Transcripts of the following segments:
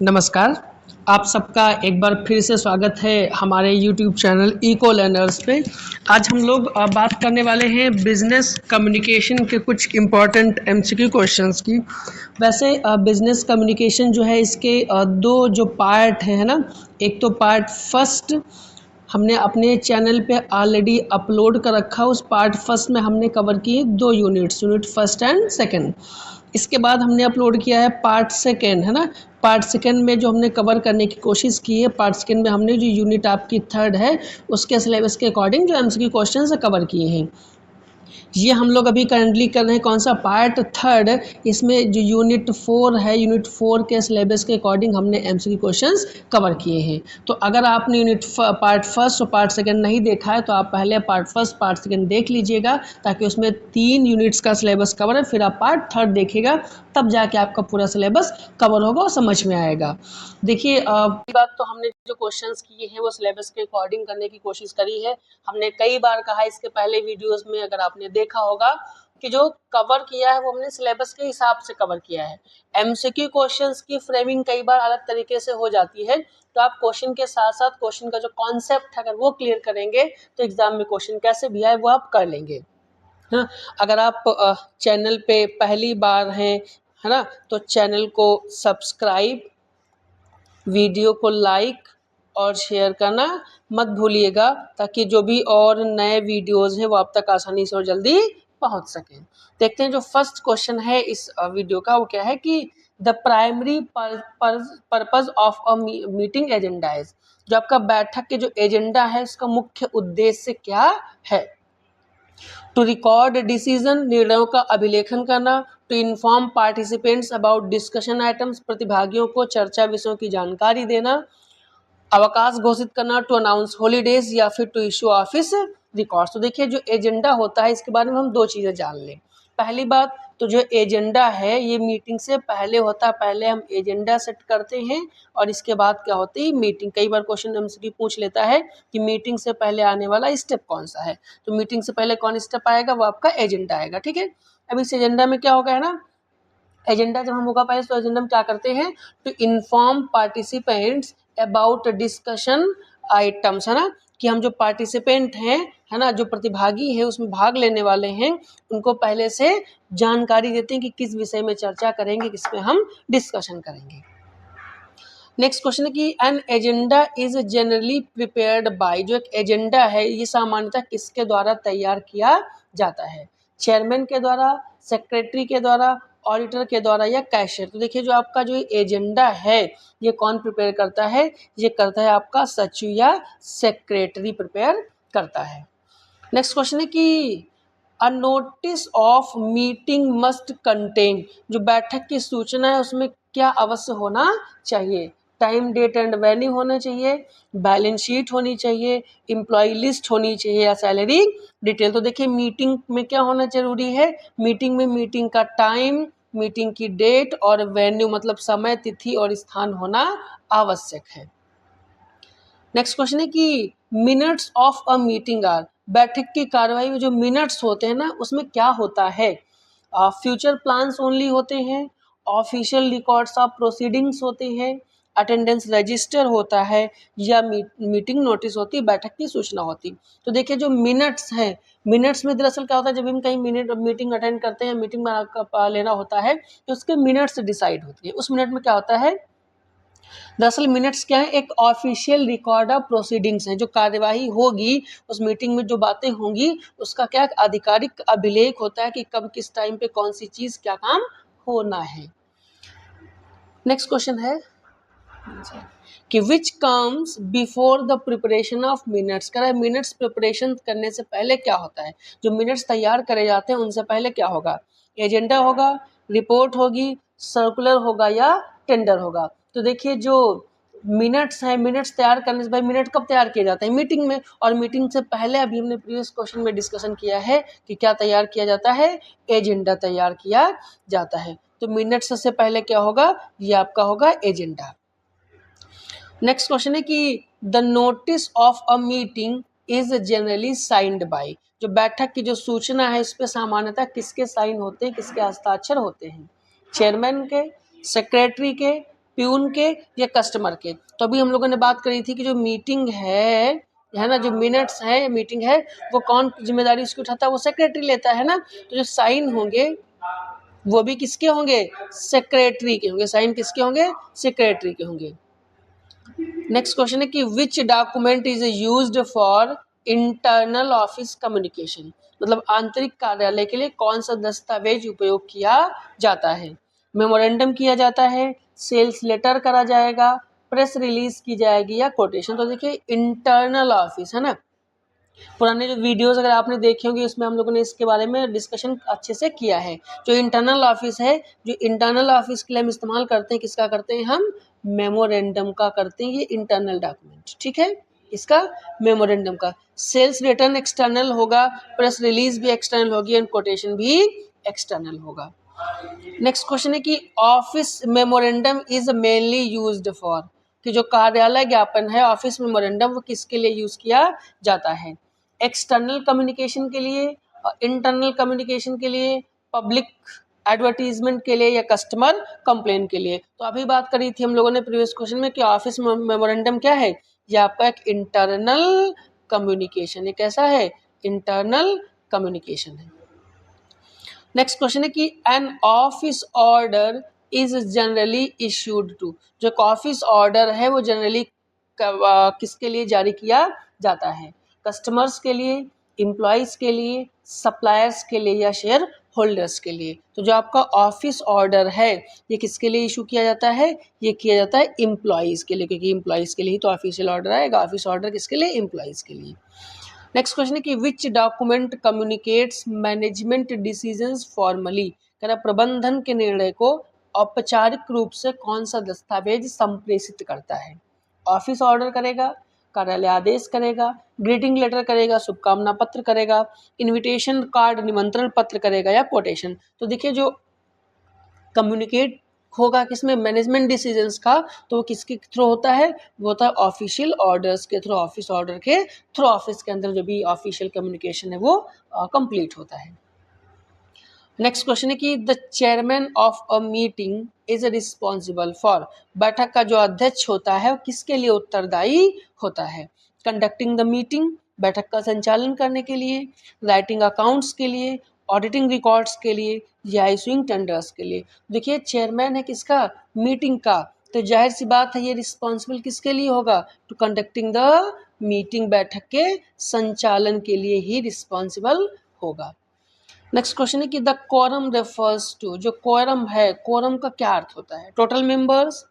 नमस्कार। आप सबका एक बार फिर से स्वागत है हमारे यूट्यूब चैनल इको लर्नर्स पे। आज हम लोग बात करने वाले हैं बिजनेस कम्युनिकेशन के कुछ इम्पॉर्टेंट एमसीक्यू क्वेश्चंस की। वैसे बिजनेस कम्युनिकेशन जो है इसके दो जो पार्ट है ना, एक तो पार्ट फर्स्ट हमने अपने चैनल पे ऑलरेडी अपलोड कर रखा। उस पार्ट फर्स्ट में हमने कवर किए दो यूनिट फर्स्ट एंड सेकंड। इसके बाद हमने अपलोड किया है पार्ट सेकंड, है ना। पार्ट सेकंड में जो हमने कवर करने की कोशिश की है, पार्ट सेकंड में हमने जो यूनिट आपकी थर्ड है उसके सिलेबस के अकॉर्डिंग जो एमसीक्यू क्वेश्चन है कवर किए हैं। ये हम लोग अभी करंटली कर रहे हैं कौन सा, पार्ट थर्ड। इसमें जो यूनिट 4 है, यूनिट 4 के सिलेबस के अकॉर्डिंग हमने एमसीक्यू क्वेश्चंस कवर किए हैं। तो अगर आपने पार्ट फर्स्ट और पार्ट सेकंड नहीं देखा है तो आप पहले पार्ट फर्स्ट पार्ट सेकंड देख लीजिएगा, ताकि उसमें 3 यूनिट्स का सिलेबस कवर है। फिर आप पार्ट थर्ड देखिएगा, तब जाके आपका पूरा सिलेबस कवर होगा और समझ में आएगा। देखिए बात तो हमने जो क्वेश्चंस किए हैं वो सिलेबस के अकॉर्डिंग करने की कोशिश करी है। हमने कई बार कहा इसके पहले वीडियोस में, अगर आपने देखा होगा कि जो कवर किया है वो हमने सिलेबस के हिसाब से कवर किया है। एमसीक्यू क्वेश्चंस की फ्रेमिंग कई बार अलग तरीके से हो जाती है, तो आप क्वेश्चन के साथ साथ क्वेश्चन का जो कॉन्सेप्ट है अगर वो क्लियर करेंगे तो एग्जाम में क्वेश्चन कैसे भी आए वो आप कर लेंगे। हाँ, अगर आप चैनल पे पहली बार हैं, है ना, तो चैनल को सब्सक्राइब, वीडियो को लाइक और शेयर करना मत भूलिएगा, ताकि जो भी और नए वीडियोस हैं वो आप तक आसानी से और जल्दी पहुंच सकें। देखते हैं जो फर्स्ट क्वेश्चन है इस वीडियो का, वो क्या है कि the primary purpose of a meeting agenda is. जो आपका बैठक के जो एजेंडा है उसका मुख्य उद्देश्य क्या है। टू रिकॉर्ड डिसीजन, निर्णयों का अभिलेखन करना। To inform participants about discussion items, प्रतिभागियों को चर्चा विषयों की जानकारी देना। अवकाश घोषित करना, टू अनाउंस हॉलीडेज, या फिर टू इशू ऑफिस रिकॉर्ड्स। तो देखिए जो एजेंडा होता है इसके बारे में हम दो चीज़ें जान लें। पहली बात तो जो एजेंडा है ये मीटिंग से पहले होता है, पहले हम एजेंडा सेट करते हैं और इसके बाद क्या होती है मीटिंग। कई बार क्वेश्चन हमसे पूछ लेता है कि मीटिंग से पहले आने वाला स्टेप कौन सा है, तो मीटिंग से पहले कौन स्टेप आएगा, वो आपका एजेंडा आएगा। ठीक है, अब इस एजेंडा में क्या होगा, है ना, एजेंडा जब हम होगा पहले तो एजेंडा में क्या करते हैं, to inform participants about discussion items, है ना, कि हम जो पार्टिसिपेंट हैं, है ना, जो प्रतिभागी है उसमें भाग लेने वाले हैं, उनको पहले से जानकारी देते हैं कि किस विषय में चर्चा करेंगे, किस पे हम डिस्कशन करेंगे। नेक्स्ट क्वेश्चन है कि an agenda is generally prepared by. जो एक एजेंडा है ये सामान्यतः किसके द्वारा तैयार किया जाता है, चेयरमैन के द्वारा, सेक्रेटरी के द्वारा, ऑडिटर के द्वारा या कैशियर। तो देखिए जो आपका जो एजेंडा है ये कौन प्रिपेयर करता है, ये करता है आपका सचिव या सेक्रेटरी प्रिपेयर करता है। नेक्स्ट क्वेश्चन है कि a notice of meeting must contain. जो बैठक की सूचना है उसमें क्या अवश्य होना चाहिए, टाइम डेट एंड वेन्यू होना चाहिए, बैलेंस शीट होनी चाहिए, एम्प्लॉय लिस्ट होनी चाहिए या सैलरी डिटेल। तो देखिए मीटिंग में क्या होना जरूरी है, मीटिंग में मीटिंग का टाइम, मीटिंग की डेट और वेन्यू मतलब समय, तिथि और स्थान होना आवश्यक है। नेक्स्ट क्वेश्चन है कि minutes of a meeting are. बैठक की कार्यवाही में जो मिनट्स होते हैं ना उसमें क्या होता है, फ्यूचर प्लान्स ओनली होते हैं, ऑफिशियल रिकॉर्ड्स ऑफ प्रोसीडिंग्स होते हैं, अटेंडेंस रजिस्टर होता है, या मीटिंग नोटिस होती है, बैठक की सूचना होती। तो देखिए जो मिनट्स है, मिनट्स में दरअसल क्या होता है, जब हम कहीं मीटिंग अटेंड करते हैं, मीटिंग में लेना होता है तो उसके मिनट्स डिसाइड होती है। उस मिनट में क्या होता है, दरअसल मिनट्स क्या है, एक ऑफिशियल रिकॉर्ड ऑफ प्रोसीडिंग्स है। जो कार्यवाही होगी उस मीटिंग में जो बातें होंगी उसका क्या आधिकारिक अभिलेख होता है कि कब किस टाइम पे कौन सी चीज क्या काम होना है। नेक्स्ट क्वेश्चन है कि which comes before the preparation of minutes. कह रहा है मिनट्स प्रिपरेशन करने से पहले क्या होता है, जो मिनट्स तैयार करे जाते हैं उनसे पहले क्या होगा, एजेंडा होगा, रिपोर्ट होगी, सर्कुलर होगा या टेंडर होगा। तो देखिए जो मिनट्स हैं, मिनट्स तैयार करने से, भाई मिनट कब तैयार किए जाते हैं, मीटिंग में, और मीटिंग से पहले अभी हमने प्रीवियस क्वेश्चन में डिस्कशन किया है कि क्या तैयार किया जाता है, एजेंडा तैयार किया जाता है। तो मिनट्स से पहले क्या होगा, ये आपका होगा एजेंडा। नेक्स्ट क्वेश्चन है कि the notice of a meeting is generally signed by. जो बैठक की जो सूचना है इस पे सामान्यतः किसके साइन होते हैं, किसके हस्ताक्षर होते हैं, चेयरमैन के, सेक्रेटरी के, प्यून के या कस्टमर के। तो अभी हम लोगों ने बात करी थी कि जो मीटिंग है ना, जो मिनट्स है मीटिंग है, वो कौन जिम्मेदारी उसकी उठाता है, वो सेक्रेटरी लेता है ना। तो जो साइन होंगे वो भी किसके होंगे, सेक्रेटरी के होंगे। साइन किसके होंगे, सेक्रेटरी के होंगे। नेक्स्ट क्वेश्चन है कि which document is used for internal office communication, मतलब आंतरिक कार्यालय के लिए कौन सा दस्तावेज उपयोग किया जाता है। मेमोरेंडम किया जाता है, सेल्स लेटर करा जाएगा, प्रेस रिलीज की जाएगी या कोटेशन। तो देखिए इंटरनल ऑफिस है ना, पुराने जो वीडियोस अगर आपने देखे होंगे उसमें हम लोगों ने इसके बारे में डिस्कशन अच्छे से किया है। जो इंटरनल ऑफिस है, जो इंटरनल ऑफिस के लिए हम इस्तेमाल करते हैं, किसका करते हैं हम, मेमोरेंडम का करते हैं, ये इंटरनल डॉक्यूमेंट, ठीक है, इसका मेमोरेंडम का। सेल्स रिटर्न एक्सटर्नल होगा, प्रेस रिलीज भी एक्सटर्नल होगी एंड कोटेशन भी एक्सटर्नल होगा। नेक्स्ट क्वेश्चन है कि office memorandum is mainly used for, कि जो कार्यालय ज्ञापन है ऑफिस मेमोरेंडम वो किसके लिए यूज किया जाता है, एक्सटर्नल कम्युनिकेशन के लिए, इंटरनल कम्युनिकेशन के लिए, पब्लिक एडवर्टीजमेंट के लिए या कस्टमर कंप्लेन के लिए। तो अभी बात करी थी हम लोगों ने प्रीवियस क्वेश्चन में कि ऑफिस मेमोरेंडम क्या है, ये आपका एक इंटरनल कम्युनिकेशन, ये कैसा है, इंटरनल कम्युनिकेशन है। नेक्स्ट क्वेश्चन है कि an office order is generally issued to, जो ऑफिस ऑर्डर है वो जनरली किसके लिए जारी किया जाता है, कस्टमर्स के लिए, एम्प्लॉयज के लिए, सप्लायर्स के लिए या शेयर होल्डर्स के लिए। तो जो आपका ऑफिस ऑर्डर है ये किसके लिए इशू किया जाता है, ये किया जाता है एम्प्लॉयज के लिए, क्योंकि एम्प्लॉयज के लिए ही तो ऑफिशियल ऑर्डर आएगा। ऑफिस ऑर्डर किसके लिए, एम्प्लॉयज के लिए। नेक्स्ट क्वेश्चन है कि which document communicates management decisions formally, कह रहा प्रबंधन के निर्णय को औपचारिक रूप से कौन सा दस्तावेज संप्रेषित करता है, ऑफिस ऑर्डर करेगा, कार्यालय आदेश करेगा, ग्रीटिंग लेटर करेगा, शुभकामना पत्र करेगा, इनविटेशन कार्ड निमंत्रण पत्र करेगा या कोटेशन। तो देखिए जो कम्युनिकेट होगा किसमें, मैनेजमेंट डिसीजंस का, तो वो किसके थ्रू होता है, वो होता है ऑफिशियल ऑर्डर्स के थ्रू, ऑफिस ऑर्डर के थ्रू ऑफिस के अंदर जो भी ऑफिशियल कम्युनिकेशन है वो कंप्लीट होता है। नेक्स्ट क्वेश्चन है कि the chairman of a meeting is responsible for, बैठक का जो अध्यक्ष होता है वो किसके लिए उत्तरदायी होता है, कंडक्टिंग द मीटिंग, बैठक का संचालन करने के लिए, राइटिंग अकाउंट्स के लिए, ऑडिटिंग रिकॉर्ड्स के लिए या इशूइंग टेंडर्स के लिए। देखिए चेयरमैन है किसका, मीटिंग का, तो जाहिर सी बात है ये रिस्पॉन्सिबल किसके लिए होगा, टू कंडक्टिंग द मीटिंग, बैठक के संचालन के लिए ही रिस्पॉन्सिबल होगा। नेक्स्ट क्वेश्चन है कि द कोरम रेफर्स टू, जो कोरम है, कोरम का क्या अर्थ होता है, टोटल मेंबर्स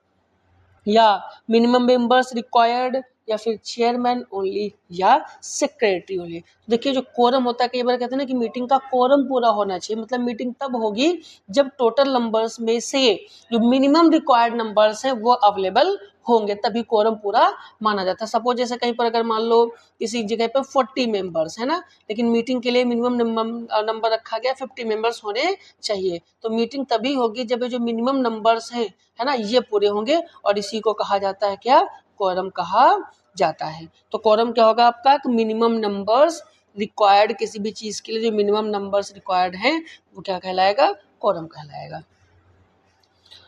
या मिनिमम मेंबर्स रिक्वायर्ड या फिर चेयरमैन ओनली या सेक्रेटरी ओनली। देखिए जो कोरम होता है, कई बार कहते हैं ना कि मीटिंग का कोरम पूरा होना चाहिए, मतलब मीटिंग तब होगी जब टोटल नंबर्स में से जो मिनिमम रिक्वायर्ड नंबर्स हैं वो अवेलेबल होंगे, तभी कोरम पूरा माना जाता है। सपोज जैसे कहीं पर अगर मान लो किसी जगह पे 40 मेंबर्स है ना, लेकिन मीटिंग के लिए मिनिमम नंबर रखा गया 50 मेंबर्स होने चाहिए, तो मीटिंग तभी होगी जब ये जो मिनिमम नंबर्स हैं है ना ये पूरे होंगे, और इसी को कहा जाता है क्या, कोरम कहा जाता है। तो कोरम क्या होगा आपका, मिनिमम नंबर्स रिक्वायर्ड, किसी भी चीज के लिए जो मिनिमम नंबर्स रिक्वायर्ड हैं वो क्या कहलाएगा, कोरम कहलाएगा।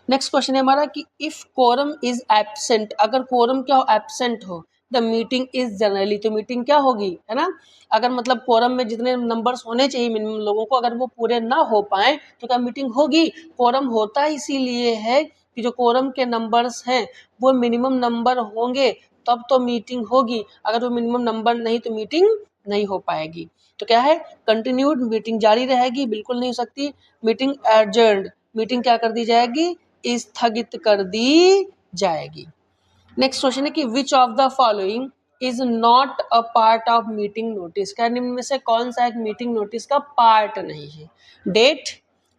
नेक्स्ट क्वेश्चन है हमारा कि इफ कोरम इज एब्सेंट, अगर कोरम क्या हो, एब्सेंट हो, द मीटिंग इज जनरली, तो मीटिंग क्या होगी, है ना, अगर मतलब कोरम में जितने नंबर्स होने चाहिए मिनिमम लोगों को, अगर वो पूरे ना हो पाए तो क्या मीटिंग होगी। कोरम होता इसीलिए है कि जो कोरम के नंबर्स हैं वो मिनिमम नंबर होंगे तब तो मीटिंग होगी, अगर वो मिनिमम नंबर नहीं तो मीटिंग नहीं हो पाएगी। तो क्या है, कंटिन्यूड, मीटिंग जारी रहेगी, बिल्कुल नहीं हो सकती, मीटिंग एडजर्न्ड, मीटिंग क्या कर दी जाएगी, स्थगित कर दी जाएगी। नेक्स्ट क्वेश्चन है कि which of the following is not a part of meeting notice, क्या निम्न में से कौन सा एक मीटिंग नोटिस का पार्ट नहीं है, date,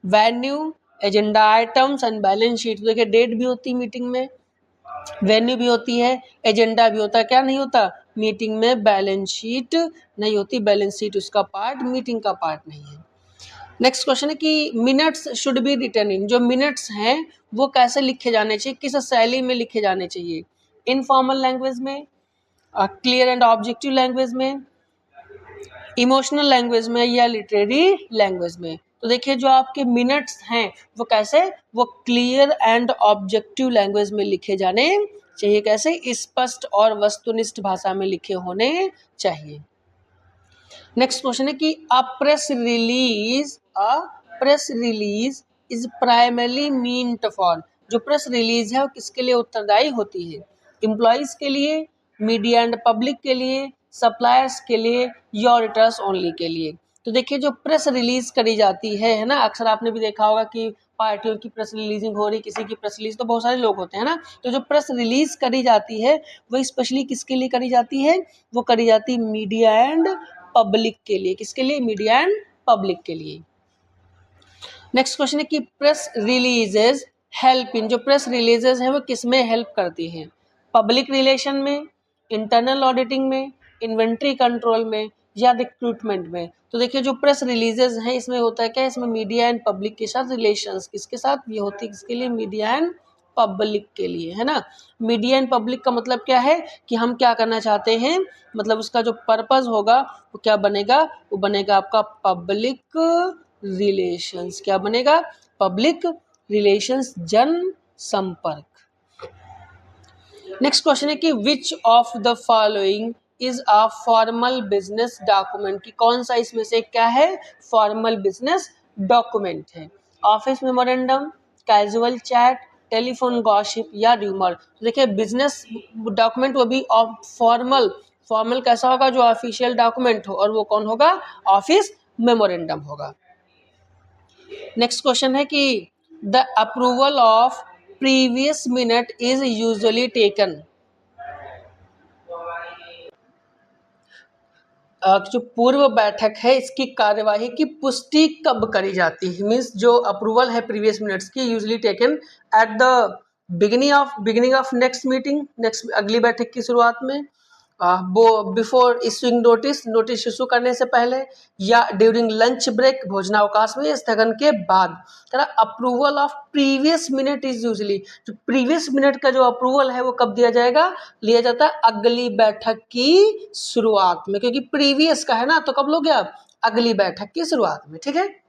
venue, agenda items and balance sheet. देखिए डेट भी होती है मीटिंग में, वेन्यू भी होती है, एजेंडा भी होता है, क्या नहीं होता मीटिंग में, बैलेंस शीट नहीं होती, बैलेंस शीट उसका पार्ट, मीटिंग का पार्ट नहीं है। नेक्स्ट क्वेश्चन है कि minutes should be written in, जो मिनट्स हैं वो कैसे लिखे जाने चाहिए, किस शैली में लिखे जाने चाहिए, इनफॉर्मल लैंग्वेज में, क्लियर एंड ऑब्जेक्टिव लैंग्वेज में, इमोशनल लैंग्वेज में या लिटरेरी लैंग्वेज में। तो देखिए जो आपके मिनट्स हैं वो कैसे, वो क्लियर एंड ऑब्जेक्टिव लैंग्वेज में लिखे जाने चाहिए, कैसे, स्पष्ट और वस्तुनिष्ठ भाषा में लिखे होने चाहिए। नेक्स्ट क्वेश्चन है कि a press release is primarily meant for, जो प्रेस रिलीज है वो किसके लिए उत्तरदायी होती है, एम्प्लॉयज के लिए, मीडिया एंड पब्लिक के लिए, सप्लायर्स के लिए, या ऑडिटर्स ओनली के लिए। तो देखिए जो प्रेस रिलीज करी जाती है ना, अक्सर आपने भी देखा होगा कि पार्टियों की प्रेस रिलीजिंग हो रही, किसी की प्रेस रिलीज, तो बहुत सारे लोग होते हैं ना, तो जो प्रेस रिलीज करी जाती है वो स्पेशली किसके लिए करी जाती है, वो करी जाती है मीडिया एंड पब्लिक के लिए, किसके लिए, मीडिया एंड पब्लिक के लिए। नेक्स्ट क्वेश्चन है कि प्रेस रिलीजेस हेल्प इन, जो प्रेस रिलीजेस है वो किस में हेल्प करती हैं, पब्लिक रिलेशन में, इंटरनल ऑडिटिंग में, इन्वेंट्री कंट्रोल में, या रिक्रूटमेंट में। तो देखिए जो प्रेस रिलीजेस हैं इसमें होता है क्या, इसमें मीडिया एंड पब्लिक के साथ रिलेशंस, किसके साथ ये होती है, किसके लिए, मीडिया एंड पब्लिक के लिए, है ना। मीडिया एंड पब्लिक का मतलब क्या है कि हम क्या करना चाहते हैं, मतलब उसका जो पर्पस होगा वो क्या बनेगा, वो बनेगा आपका पब्लिक रिलेशंस, क्या बनेगा, पब्लिक रिलेशंस, जन संपर्क। नेक्स्ट क्वेश्चन है कि which of the following is a formal business document, की कौन सा इसमें से क्या है, फॉर्मल बिजनेस डॉक्यूमेंट है, office memorandum, casual chat, telephone gossip, या र्यूमर। तो देखिए बिजनेस डॉक्यूमेंट वो भी फॉर्मल, फॉर्मल कैसा होगा, जो ऑफिशियल डॉक्यूमेंट हो, और वो कौन होगा, ऑफिस मेमोरेंडम होगा। नेक्स्ट क्वेश्चन है कि the approval of previous minute is usually taken, जो पूर्व बैठक है इसकी कार्यवाही की पुष्टि कब करी जाती है, मीन्स जो अप्रूवल है प्रीवियस मिनट्स की usually taken at the beginning of next meeting, next अगली बैठक की शुरुआत में, बिफोर इशूइंग नोटिस इशू करने से पहले, या ड्यूरिंग लंच ब्रेक भोजनावकाश में, स्थगन के बाद। Approval of previous minute is usually, जो प्रीवियस मिनट का जो अप्रूवल है वो कब दिया जाएगा, लिया जाता है अगली बैठक की शुरुआत में, क्योंकि प्रीवियस का है ना, तो कब लोगे आप, अगली बैठक की शुरुआत में, ठीक है।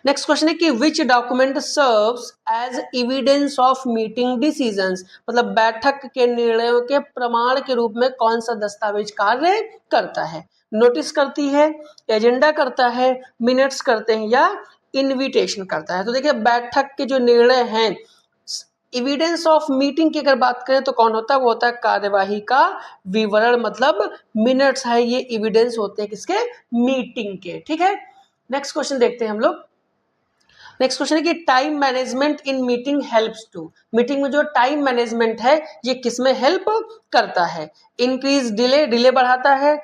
नेक्स्ट क्वेश्चन है कि which document serves as evidence of meeting decisions, मतलब बैठक के निर्णयों के प्रमाण के रूप में कौन सा दस्तावेज कार्य करता है, नोटिस करती है, एजेंडा करता है, मिनट्स करते हैं, या इनविटेशन करता है। तो देखिए बैठक के जो निर्णय हैं, एविडेंस ऑफ मीटिंग की अगर बात करें तो कौन होता है, वो होता है कार्यवाही का विवरण, मतलब मिनट्स है, ये एविडेंस होते हैं किसके, मीटिंग के, ठीक है। नेक्स्ट क्वेश्चन देखते हैं हम लोग। नेक्स्ट क्वेश्चन है कि time management in meeting helps to, meeting में जो टाइम मैनेजमेंट है ये किसमें हेल्प करता है, इंक्रीज डिले बढ़ाता है,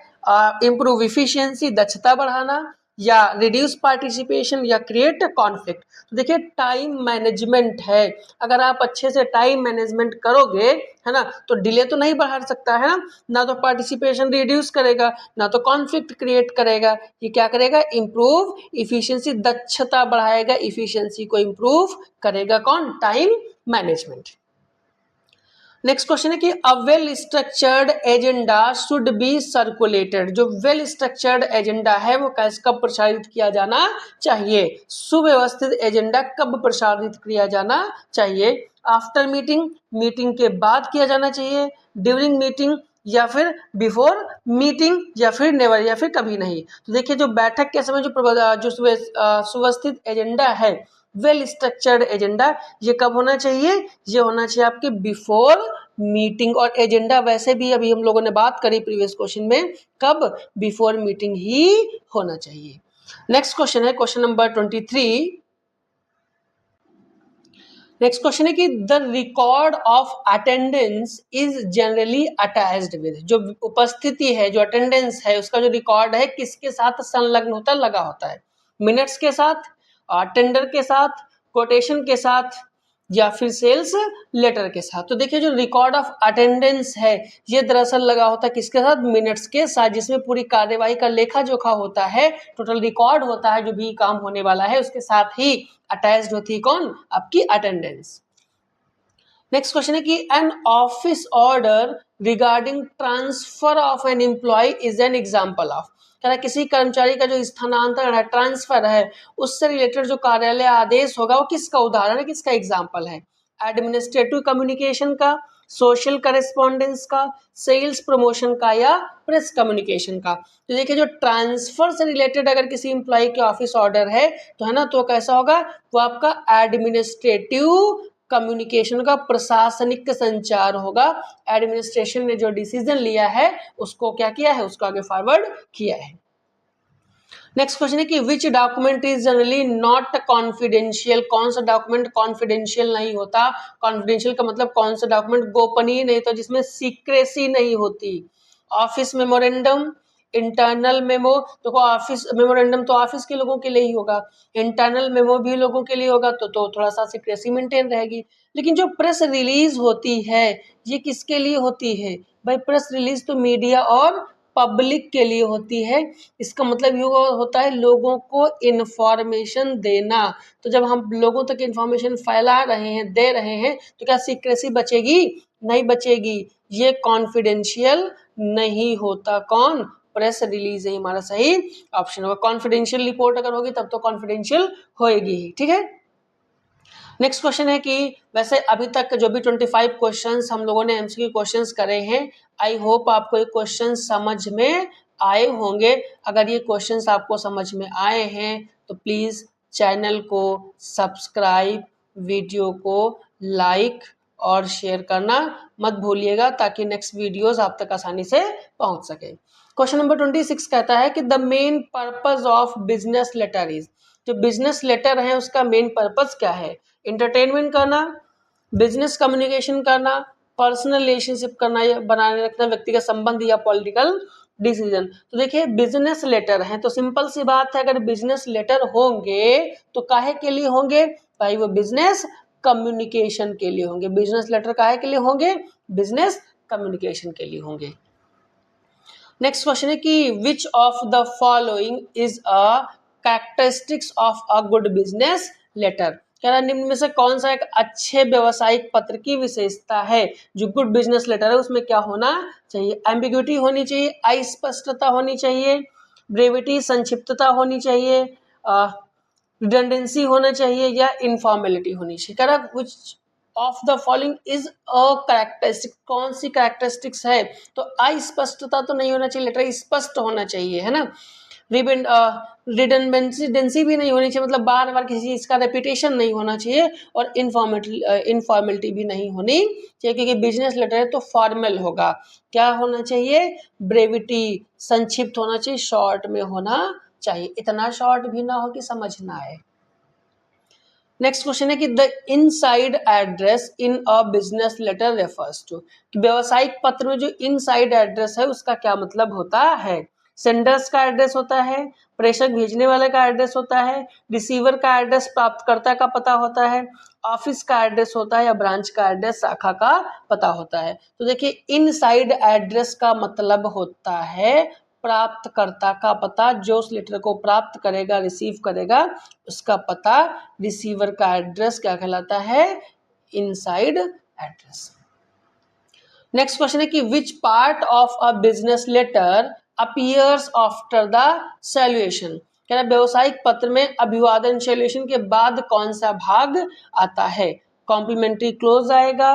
इम्प्रूव इफिशियंसी दक्षता बढ़ाना, या रिड्यूस पार्टिसिपेशन, या क्रिएट कॉन्फ्लिक्ट। तो देखिए टाइम मैनेजमेंट है, अगर आप अच्छे से टाइम मैनेजमेंट करोगे, है ना, तो डिले तो नहीं बढ़ा सकता है ना तो पार्टिसिपेशन रिड्यूस करेगा, ना तो कॉन्फ्लिक्ट क्रिएट करेगा, ये क्या करेगा, इम्प्रूव इफिशियंसी, दक्षता बढ़ाएगा, इफिशियंसी को इम्प्रूव करेगा, कौन, टाइम मैनेजमेंट। नेक्स्ट क्वेश्चन है कि a well structured agenda should be circulated, जो वेल स्ट्रक्चर्ड एजेंडा है वो कैसे कब प्रसारित किया जाना चाहिए, सुव्यवस्थित एजेंडा कब प्रसारित किया जाना चाहिए, आफ्टर मीटिंग, मीटिंग के बाद किया जाना चाहिए, ड्यूरिंग मीटिंग, या फिर बिफोर मीटिंग, या फिर नेवर, या फिर कभी नहीं। तो देखिए जो बैठक के समय जो सुव्यवस्थित एजेंडा है, वेल स्ट्रक्चर्ड एजेंडा, ये कब होना चाहिए, ये होना चाहिए आपके बिफोर मीटिंग, और एजेंडा वैसे भी अभी हम लोगों ने बात करी प्रीवियस क्वेश्चन में, कब, बिफोर मीटिंग ही होना चाहिए। नेक्स्ट क्वेश्चन है क्वेश्चन नंबर 23। नेक्स्ट क्वेश्चन है कि the record of attendance is generally attached with, जो उपस्थिति है, जो अटेंडेंस है, उसका जो रिकॉर्ड है किसके साथ संलग्न होता है, लगा होता है, मिनट्स के साथ, टेंडर के साथ, कोटेशन के साथ, या फिर सेल्स लेटर के साथ। तो देखिए जो रिकॉर्ड ऑफ अटेंडेंस है ये दरअसल लगा होता है किसके साथ, मिनट्स के साथ, जिसमें पूरी कार्यवाही का लेखा जोखा होता है, टोटल रिकॉर्ड होता है, जो भी काम होने वाला है उसके साथ ही अटैच्ड होती है कौन, आपकी अटेंडेंस। नेक्स्ट क्वेश्चन है कि an office order regarding transfer of an employee is an example of, कह रहा किसी कर्मचारी का जो स्थानांतरण है, ट्रांसफर है, उससे रिलेटेड जो कार्यालय आदेश होगा वो किसका उदाहरण है, किसका एग्जाम्पल है? एडमिनिस्ट्रेटिव कम्युनिकेशन का, सोशल करेस्पॉन्डेंस का, सेल्स प्रमोशन का या प्रेस कम्युनिकेशन का। तो देखिए जो ट्रांसफर से रिलेटेड अगर किसी एम्प्लॉय के ऑफिस ऑर्डर है तो है ना, तो कैसा होगा, वो आपका एडमिनिस्ट्रेटिव कम्युनिकेशन का प्रशासनिक संचार होगा। एडमिनिस्ट्रेशन ने जो डिसीजन लिया है उसको क्या किया है, उसको आगे फॉरवर्ड किया है। नेक्स्ट क्वेश्चन है कि which document is generally not confidential, कौन सा डॉक्यूमेंट कॉन्फिडेंशियल नहीं होता। कॉन्फिडेंशियल का मतलब कौन सा डॉक्यूमेंट गोपनीय नहीं होता, जिसमें सीक्रेसी नहीं होती। ऑफिस मेमोरेंडम, इंटरनल मेमो, तो ऑफिस मेमोरेंडम तो ऑफिस के लोगों के लिए ही होगा, इंटरनल मेमो भी लोगों के लिए होगा, तो थोड़ा सा सीक्रेसी मेंटेन रहेगी। लेकिन जो प्रेस रिलीज होती है ये किसके लिए होती है भाई? प्रेस रिलीज तो मीडिया और पब्लिक के लिए होती है। इसका मतलब ये होता है लोगों को इन्फॉर्मेशन देना। तो जब हम लोगों तक इन्फॉर्मेशन फैला रहे हैं, दे रहे हैं, तो क्या सीक्रेसी बचेगी? नहीं बचेगी। ये कॉन्फिडेंशियल नहीं होता। कौन? प्रेस रिलीज है हमारा सही ऑप्शन होगा। कॉन्फिडेंशियल रिपोर्ट अगर होगी तब तो कॉन्फिडेंशियल होएगी ही। ठीक है। नेक्स्ट क्वेश्चन है कि वैसे अभी तक जो भी 25 क्वेश्चंस हम लोगों ने एमसीक्यू क्वेश्चंस करे हैं, आई होप आपको ये क्वेश्चन समझ में आए होंगे। अगर ये क्वेश्चंस आपको समझ में आए हैं तो प्लीज़ चैनल को सब्सक्राइब, वीडियो को लाइक और शेयर करना मत भूलिएगा ताकि नेक्स्ट वीडियोस आप तक आसानी से पहुंच सके। क्वेश्चन नंबर 26 कहता है कि the main purpose of business letter is, जो बिजनेस लेटर है उसका मेन पर्पज क्या है? इंटरटेनमेंट करना, बिजनेस कम्युनिकेशन करना, पर्सनल रिलेशनशिप करना या बनाए रखना व्यक्तिगत संबंध या पॉलिटिकल डिसीजन। तो देखिए बिजनेस लेटर है तो सिंपल सी बात है, अगर बिजनेस लेटर होंगे तो काहे के लिए होंगे भाई? वो बिजनेस कम्युनिकेशन के लिए होंगे। बिजनेस लेटर काहे के लिए होंगे? बिजनेस कम्युनिकेशन के लिए होंगे। नेक्स्ट क्वेश्चन है कि which of the following is a characteristics of a good business letter. कह रहा निम्न में से कौन सा एक अच्छे व्यवसायिक पत्र की विशेषता है? जो गुड बिजनेस लेटर है उसमें क्या होना चाहिए? एम्बिग्यूटी होनी चाहिए, अस्पष्टता होनी चाहिए, ब्रेविटी संक्षिप्तता होनी चाहिए, रिडंडेंसी होना चाहिए या इनफॉर्मेलिटी होनी चाहिए। कह रहा विच of the following is a characteristic, कौन सी कैरेक्टरिस्टिक्स है? तो अस्पष्टता तो नहीं होना चाहिए, लेटर स्पष्ट होना चाहिए, है ना। रिडंडेंसी भी नहीं होनी चाहिए, मतलब बार बार किसी चीज का रेपिटेशन नहीं होना चाहिए, और इनफॉर्मेलिटी भी नहीं होनी चाहिए, क्योंकि बिजनेस लेटर है तो फॉर्मल होगा। क्या होना चाहिए? ब्रेविटी, संक्षिप्त होना चाहिए, शॉर्ट में होना चाहिए, इतना शॉर्ट भी ना हो कि समझ ना आए। नेक्स्ट क्वेश्चन है कि the inside address in a business letter refers to, व्यवसायिक पत्र में जो इनसाइड एड्रेस है उसका क्या मतलब होता है? सेंडर्स का एड्रेस होता है, प्रेषक भेजने वाले का एड्रेस होता है, रिसीवर का एड्रेस प्राप्तकर्ता का पता होता है, ऑफिस का एड्रेस होता है, या ब्रांच का एड्रेस शाखा का पता होता है। तो देखिए इनसाइड एड्रेस का मतलब होता है प्राप्तकर्ता का पता, जो उस लेटर को प्राप्त करेगा, रिसीव करेगा, उसका पता। रिसीवर का एड्रेस क्या कहलाता है? Inside address. नेक्स्ट क्वेश्चन है कि which part of a business letter appears after the salutation. कह रहा व्यवसायिक पत्र में अभिवादन सैल्यूएशन के बाद कौन सा भाग आता है? कॉम्प्लीमेंट्री क्लोज आएगा,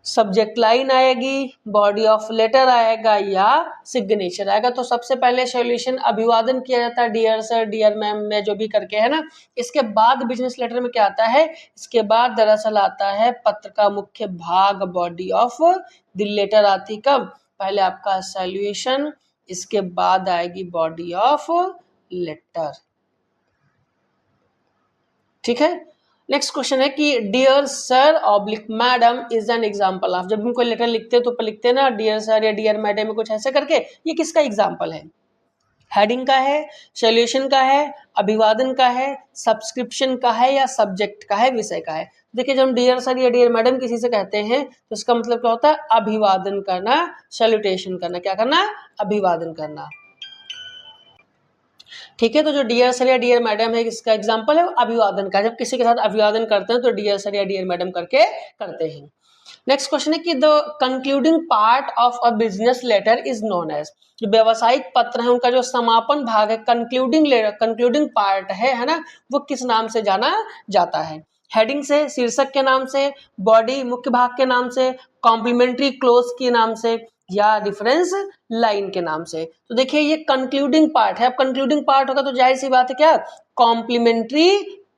सब्जेक्ट लाइन आएगी, बॉडी ऑफ लेटर आएगा, या सिग्नेचर आएगा। तो सबसे पहले सॉल्यूशन अभिवादन किया जाता है, डियर सर, डियर मैम में जो भी करके, है ना। इसके बाद बिजनेस लेटर में क्या आता है? इसके बाद दरअसल आता है पत्र का मुख्य भाग, बॉडी ऑफ द लेटर आती कब? पहले आपका सॉल्यूशन, इसके बाद आएगी बॉडी ऑफ लेटर। ठीक है। नेक्स्ट क्वेश्चन है कि dear sir oblique madam is an example of, जब हम कोई लेटर लिखते हैं तो लिखते हैं ना डियर सर या डियर मैडम में कुछ ऐसे करके, ये किसका एग्जाम्पल है? हेडिंग का है, सॉल्यूशन का है, अभिवादन का है, सब्सक्रिप्शन का है, या सब्जेक्ट का है, विषय का है। देखिए जब हम डियर सर या डियर मैडम किसी से कहते हैं तो इसका मतलब क्या होता है? अभिवादन करना, सैल्यूटेशन करना। क्या करना? अभिवादन करना। ठीक है। तो जो डियर सर या डियर मैडम है इसका एग्जाम्पल है अभिवादन का। जब किसी के साथ अभिवादन करते हैं तो डियर सर या डियर मैडम करके करते हैं। नेक्स्ट क्वेश्चन है कि the concluding part of a business letter is known as, जो व्यवसायिक पत्र है उनका जो समापन भाग है, कंक्लूडिंग पार्ट है ना, वो किस नाम से जाना जाता है? हेडिंग से, शीर्षक के नाम से, बॉडी मुख्य भाग के नाम से, कॉम्प्लीमेंट्री क्लोज के नाम से, या रेफरेंस लाइन के नाम से? तो देखिए ये कंक्लूडिंग पार्ट है। अब कंक्लूडिंग पार्ट होगा तो जाहिर सी बात है क्या, कॉम्प्लीमेंट्री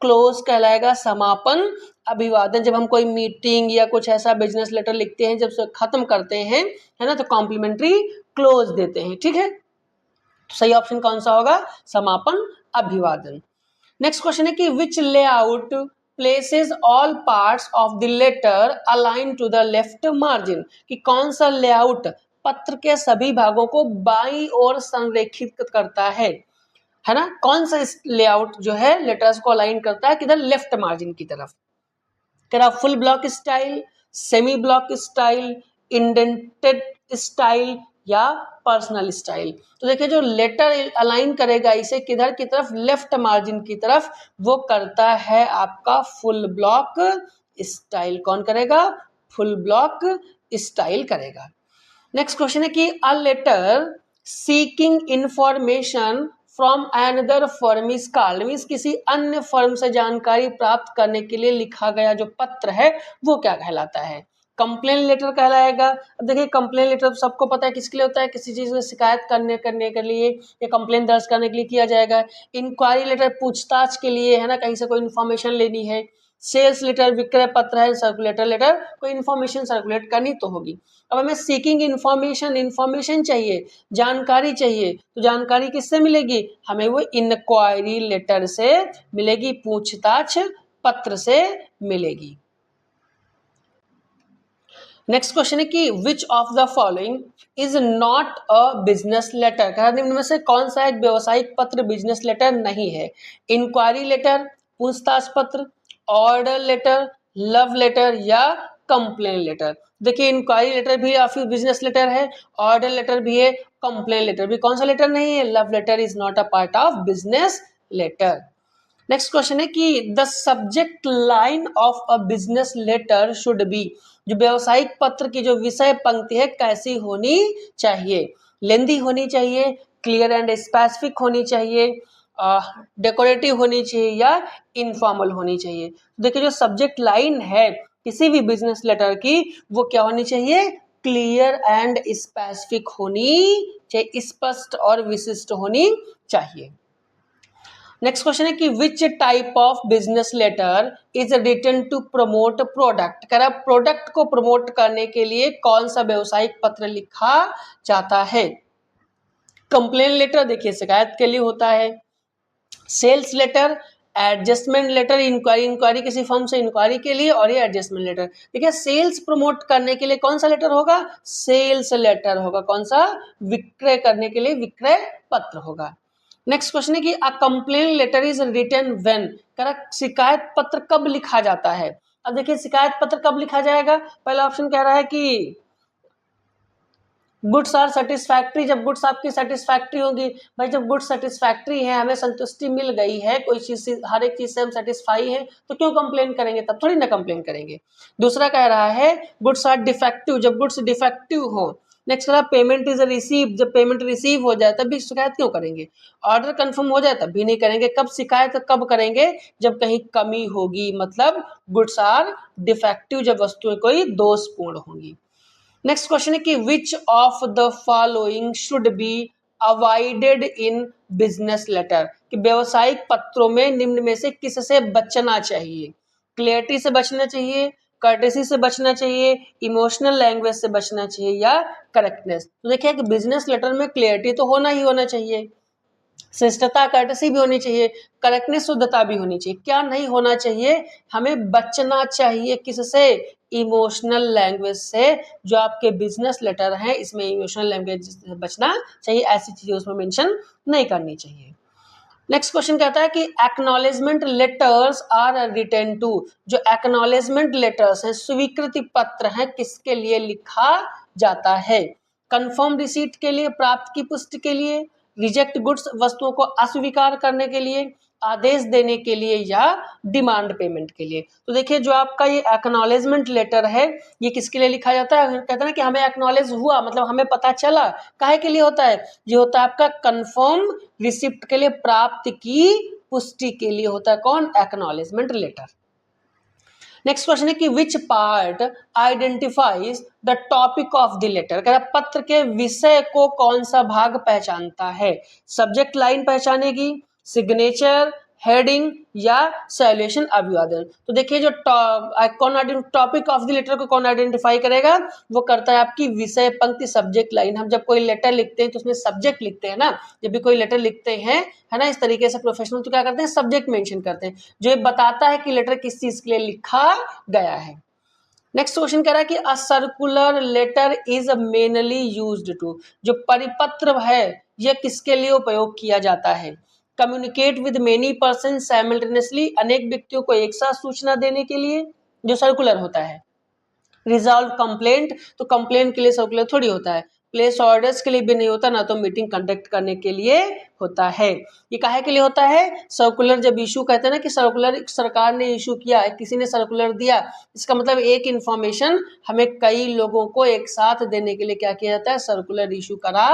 क्लोज कहलाएगा, समापन अभिवादन। जब हम कोई मीटिंग या कुछ ऐसा बिजनेस लेटर लिखते हैं, जब खत्म करते हैं, है ना, तो कॉम्प्लीमेंट्री क्लोज देते हैं, ठीक है। तो सही ऑप्शन कौन सा होगा, समापन अभिवादन। नेक्स्ट क्वेश्चन है कि which layout places all parts of the letter align to the left margin, कि कौन सा लेआउट पत्र के सभी भागों को बाईं ओर संरेखित करता है ना, कौन सा लेआउट जो है लेटर्स को अलाइन करता है किधर, लेफ्ट मार्जिन की तरफ। कह रहा full block style, semi block style, indented style, या पर्सनल स्टाइल। तो देखिए जो लेटर अलाइन करेगा इसे किधर की तरफ, लेफ्ट मार्जिन की तरफ, वो करता है आपका फुल ब्लॉक स्टाइल। कौन करेगा, फुल ब्लॉक स्टाइल करेगा। नेक्स्ट क्वेश्चन है कि a letter seeking information from another firm is called, means किसी अन्य फर्म से जानकारी प्राप्त करने के लिए लिखा गया जो पत्र है वो क्या कहलाता है, कंप्लेन लेटर कहलाएगा। अब देखिए कंप्लेन लेटर सबको पता है किसके लिए होता है, किसी चीज में शिकायत करने के लिए या कंप्लेन दर्ज करने के लिए किया जाएगा। इंक्वायरी लेटर पूछताछ के लिए, है ना, कहीं से कोई इन्फॉर्मेशन लेनी है। सेल्स लेटर विक्रय पत्र है। सर्कुलेटर लेटर कोई इन्फॉर्मेशन सर्कुलेट करनी तो होगी। अब हमें सीकिंग इन्फॉर्मेशन चाहिए, जानकारी चाहिए, तो जानकारी किससे मिलेगी, हमें वो इंक्वायरी लेटर से मिलेगी, पूछताछ पत्र से मिलेगी। नेक्स्ट क्वेश्चन है कि which of the following is not a business letter, निम्न में से कौन सा एक व्यवसायिक पत्र बिजनेस लेटर नहीं है? इंक्वायरी लेटर, पूछताछ पत्र, ऑर्डर लेटर, लव लेटर, या कंप्लेन लेटर। देखिए इंक्वायरी लेटर भी काफी बिजनेस लेटर है, ऑर्डर लेटर भी है, कंप्लेन लेटर भी। कौन सा लेटर नहीं है, love letter is not a part of business letter. Next question है कि the subject line of a business letter should be, जो व्यवसायिक पत्र की जो विषय पंक्ति है कैसी होनी चाहिए, लेंदी होनी चाहिए, क्लियर एंड स्पेसिफिक होनी चाहिए, डेकोरेटिव होनी चाहिए, या इनफॉर्मल होनी चाहिए। देखिए जो सब्जेक्ट लाइन है किसी भी बिजनेस लेटर की वो क्या होनी चाहिए, क्लियर एंड स्पेसिफिक होनी चाहिए, स्पष्ट और विशिष्ट होनी चाहिए। नेक्स्ट क्वेश्चन है कि which type of business letter is written to promote product, कह रहा प्रोडक्ट को प्रमोट करने के लिए कौन सा व्यवसायिक पत्र लिखा जाता है? कंप्लेन लेटर देखिए शिकायत के लिए होता है, sales letter, adjustment letter, inquiry किसी फर्म से इंक्वायरी के लिए, और ये एडजस्टमेंट लेटर। देखिए सेल्स प्रमोट करने के लिए कौन सा लेटर होगा, सेल्स लेटर होगा। कौन सा, विक्रय करने के लिए विक्रय पत्र होगा। नेक्स्ट क्वेश्चन है कि a complain letter is written when, कह रहा शिकायत पत्र कब लिखा जाता है? अब देखिए शिकायत पत्र कब लिखा जाएगा, पहला ऑप्शन कह रहा है कि गुड्स आर सेटिस्फैक्ट्री, जब गुड्स आपकी सेटिस्फैक्ट्री होगी। भाई जब गुड्स सेटिस्फैक्ट्री है, हमें संतुष्टि मिल गई है, कोई चीज से, हर एक चीज से हम सेटिस्फाई है, तो क्यों कंप्लेन करेंगे, तब थोड़ी ना कंप्लेन करेंगे। दूसरा कह रहा है गुड्स आर डिफेक्टिव, जब गुड्स डिफेक्टिव हो। नेक्स्ट कह रहा पेमेंट इज रिसीव, जब पेमेंट रिसीव हो जाए तब भी शिकायत क्यों करेंगे। ऑर्डर कंफर्म हो जाए तब भी नहीं करेंगे। कब शिकायत कब करेंगे, जब कहीं कमी होगी, मतलब गुड्स आर डिफेक्टिव, जब वस्तुएं कोई दोषपूर्ण होंगी। नेक्स्ट क्वेश्चन है कि which of the following should be avoided in business letter, कि व्यवसायिक पत्रों में निम्न में से किससे बचना चाहिए? क्लियरिटी से बचना चाहिए, कर्टेसी से बचना चाहिए, इमोशनल लैंग्वेज से बचना चाहिए, या करेक्टनेस। तो देखिए कि बिजनेस लेटर में क्लियरिटी तो होना ही होना चाहिए, शिष्टता कर्टसी भी होनी चाहिए, करेक्टनेस शुद्धता भी होनी चाहिए। क्या नहीं होना चाहिए, हमें बचना चाहिए किससे, इमोशनल लैंग्वेज से। जो आपके बिजनेस लेटर हैं इसमें इमोशनल लैंग्वेज से बचना चाहिए, ऐसी चीजें उसमें मेंशन नहीं करनी चाहिए। नेक्स्ट क्वेश्चन कहता है कि acknowledgement letters are written to, जो एक्नॉलेजमेंट लेटर्स हैं, स्वीकृति पत्र हैं, किसके लिए लिखा जाता है? कंफर्म रिसीट के लिए, प्राप्त की पुष्टि के लिए, रिजेक्ट गुड्स वस्तुओं को अस्वीकार करने के लिए, आदेश देने के लिए या डिमांड पेमेंट के लिए। तो देखिए जो आपका ये एक्नॉलेजमेंट लेटर है ये किसके लिए लिखा जाता है, कहते हैं ना कि हमें एक्नॉलेज हुआ, मतलब हमें पता चला, काहे के लिए होता है, ये होता है आपका कंफर्म रिसिप्ट के लिए, प्राप्त की पुष्टि के लिए होता है कौन, एक्नॉलेजमेंट लेटर। नेक्स्ट क्वेश्चन है कि which part identifies the topic of the letter, कह रहा पत्र के विषय को कौन सा भाग पहचानता है, सब्जेक्ट लाइन पहचानेगी, सिग्नेचर, हेडिंग या सैल्यूशन अभिवादन। तो देखिए जो कौन टॉपिक ऑफ द लेटर को कौन आइडेंटिफाई करेगा, वो करता है आपकी विषय पंक्ति, सब्जेक्ट लाइन। हम जब कोई लेटर लिखते हैं तो उसमें सब्जेक्ट लिखते हैं ना, जब भी कोई लेटर लिखते हैं है ना इस तरीके से प्रोफेशनल, तो क्या करते हैं, सब्जेक्ट मेंशन करते हैं, जो ये बताता है कि लेटर किस चीज के लिए लिखा गया है। नेक्स्ट क्वेश्चन कह रहा है कि a circular letter is mainly used to, जो परिपत्र है यह किसके लिए उपयोग किया जाता है, communicate with many person simultaneously, अनेक व्यक्तियों को एक साथ सूचना देने के लिए जो सर्कुलर होता है, रिजॉल्व कंप्लेंट, तो कंप्लेंट के लिए सर्कुलर थोड़ी होता है, प्लेस ऑर्डर्स के लिए भी नहीं होता, ना तो मीटिंग कंडक्ट करने के लिए होता है। ये काहे के लिए होता है, सर्कुलर जब इशू, कहते हैं ना कि सर्कुलर सरकार ने इशू किया है, किसी ने सर्कुलर दिया, इसका मतलब एक इंफॉर्मेशन हमें कई लोगों को एक साथ देने के लिए क्या किया जाता है, सर्कुलर इशू करा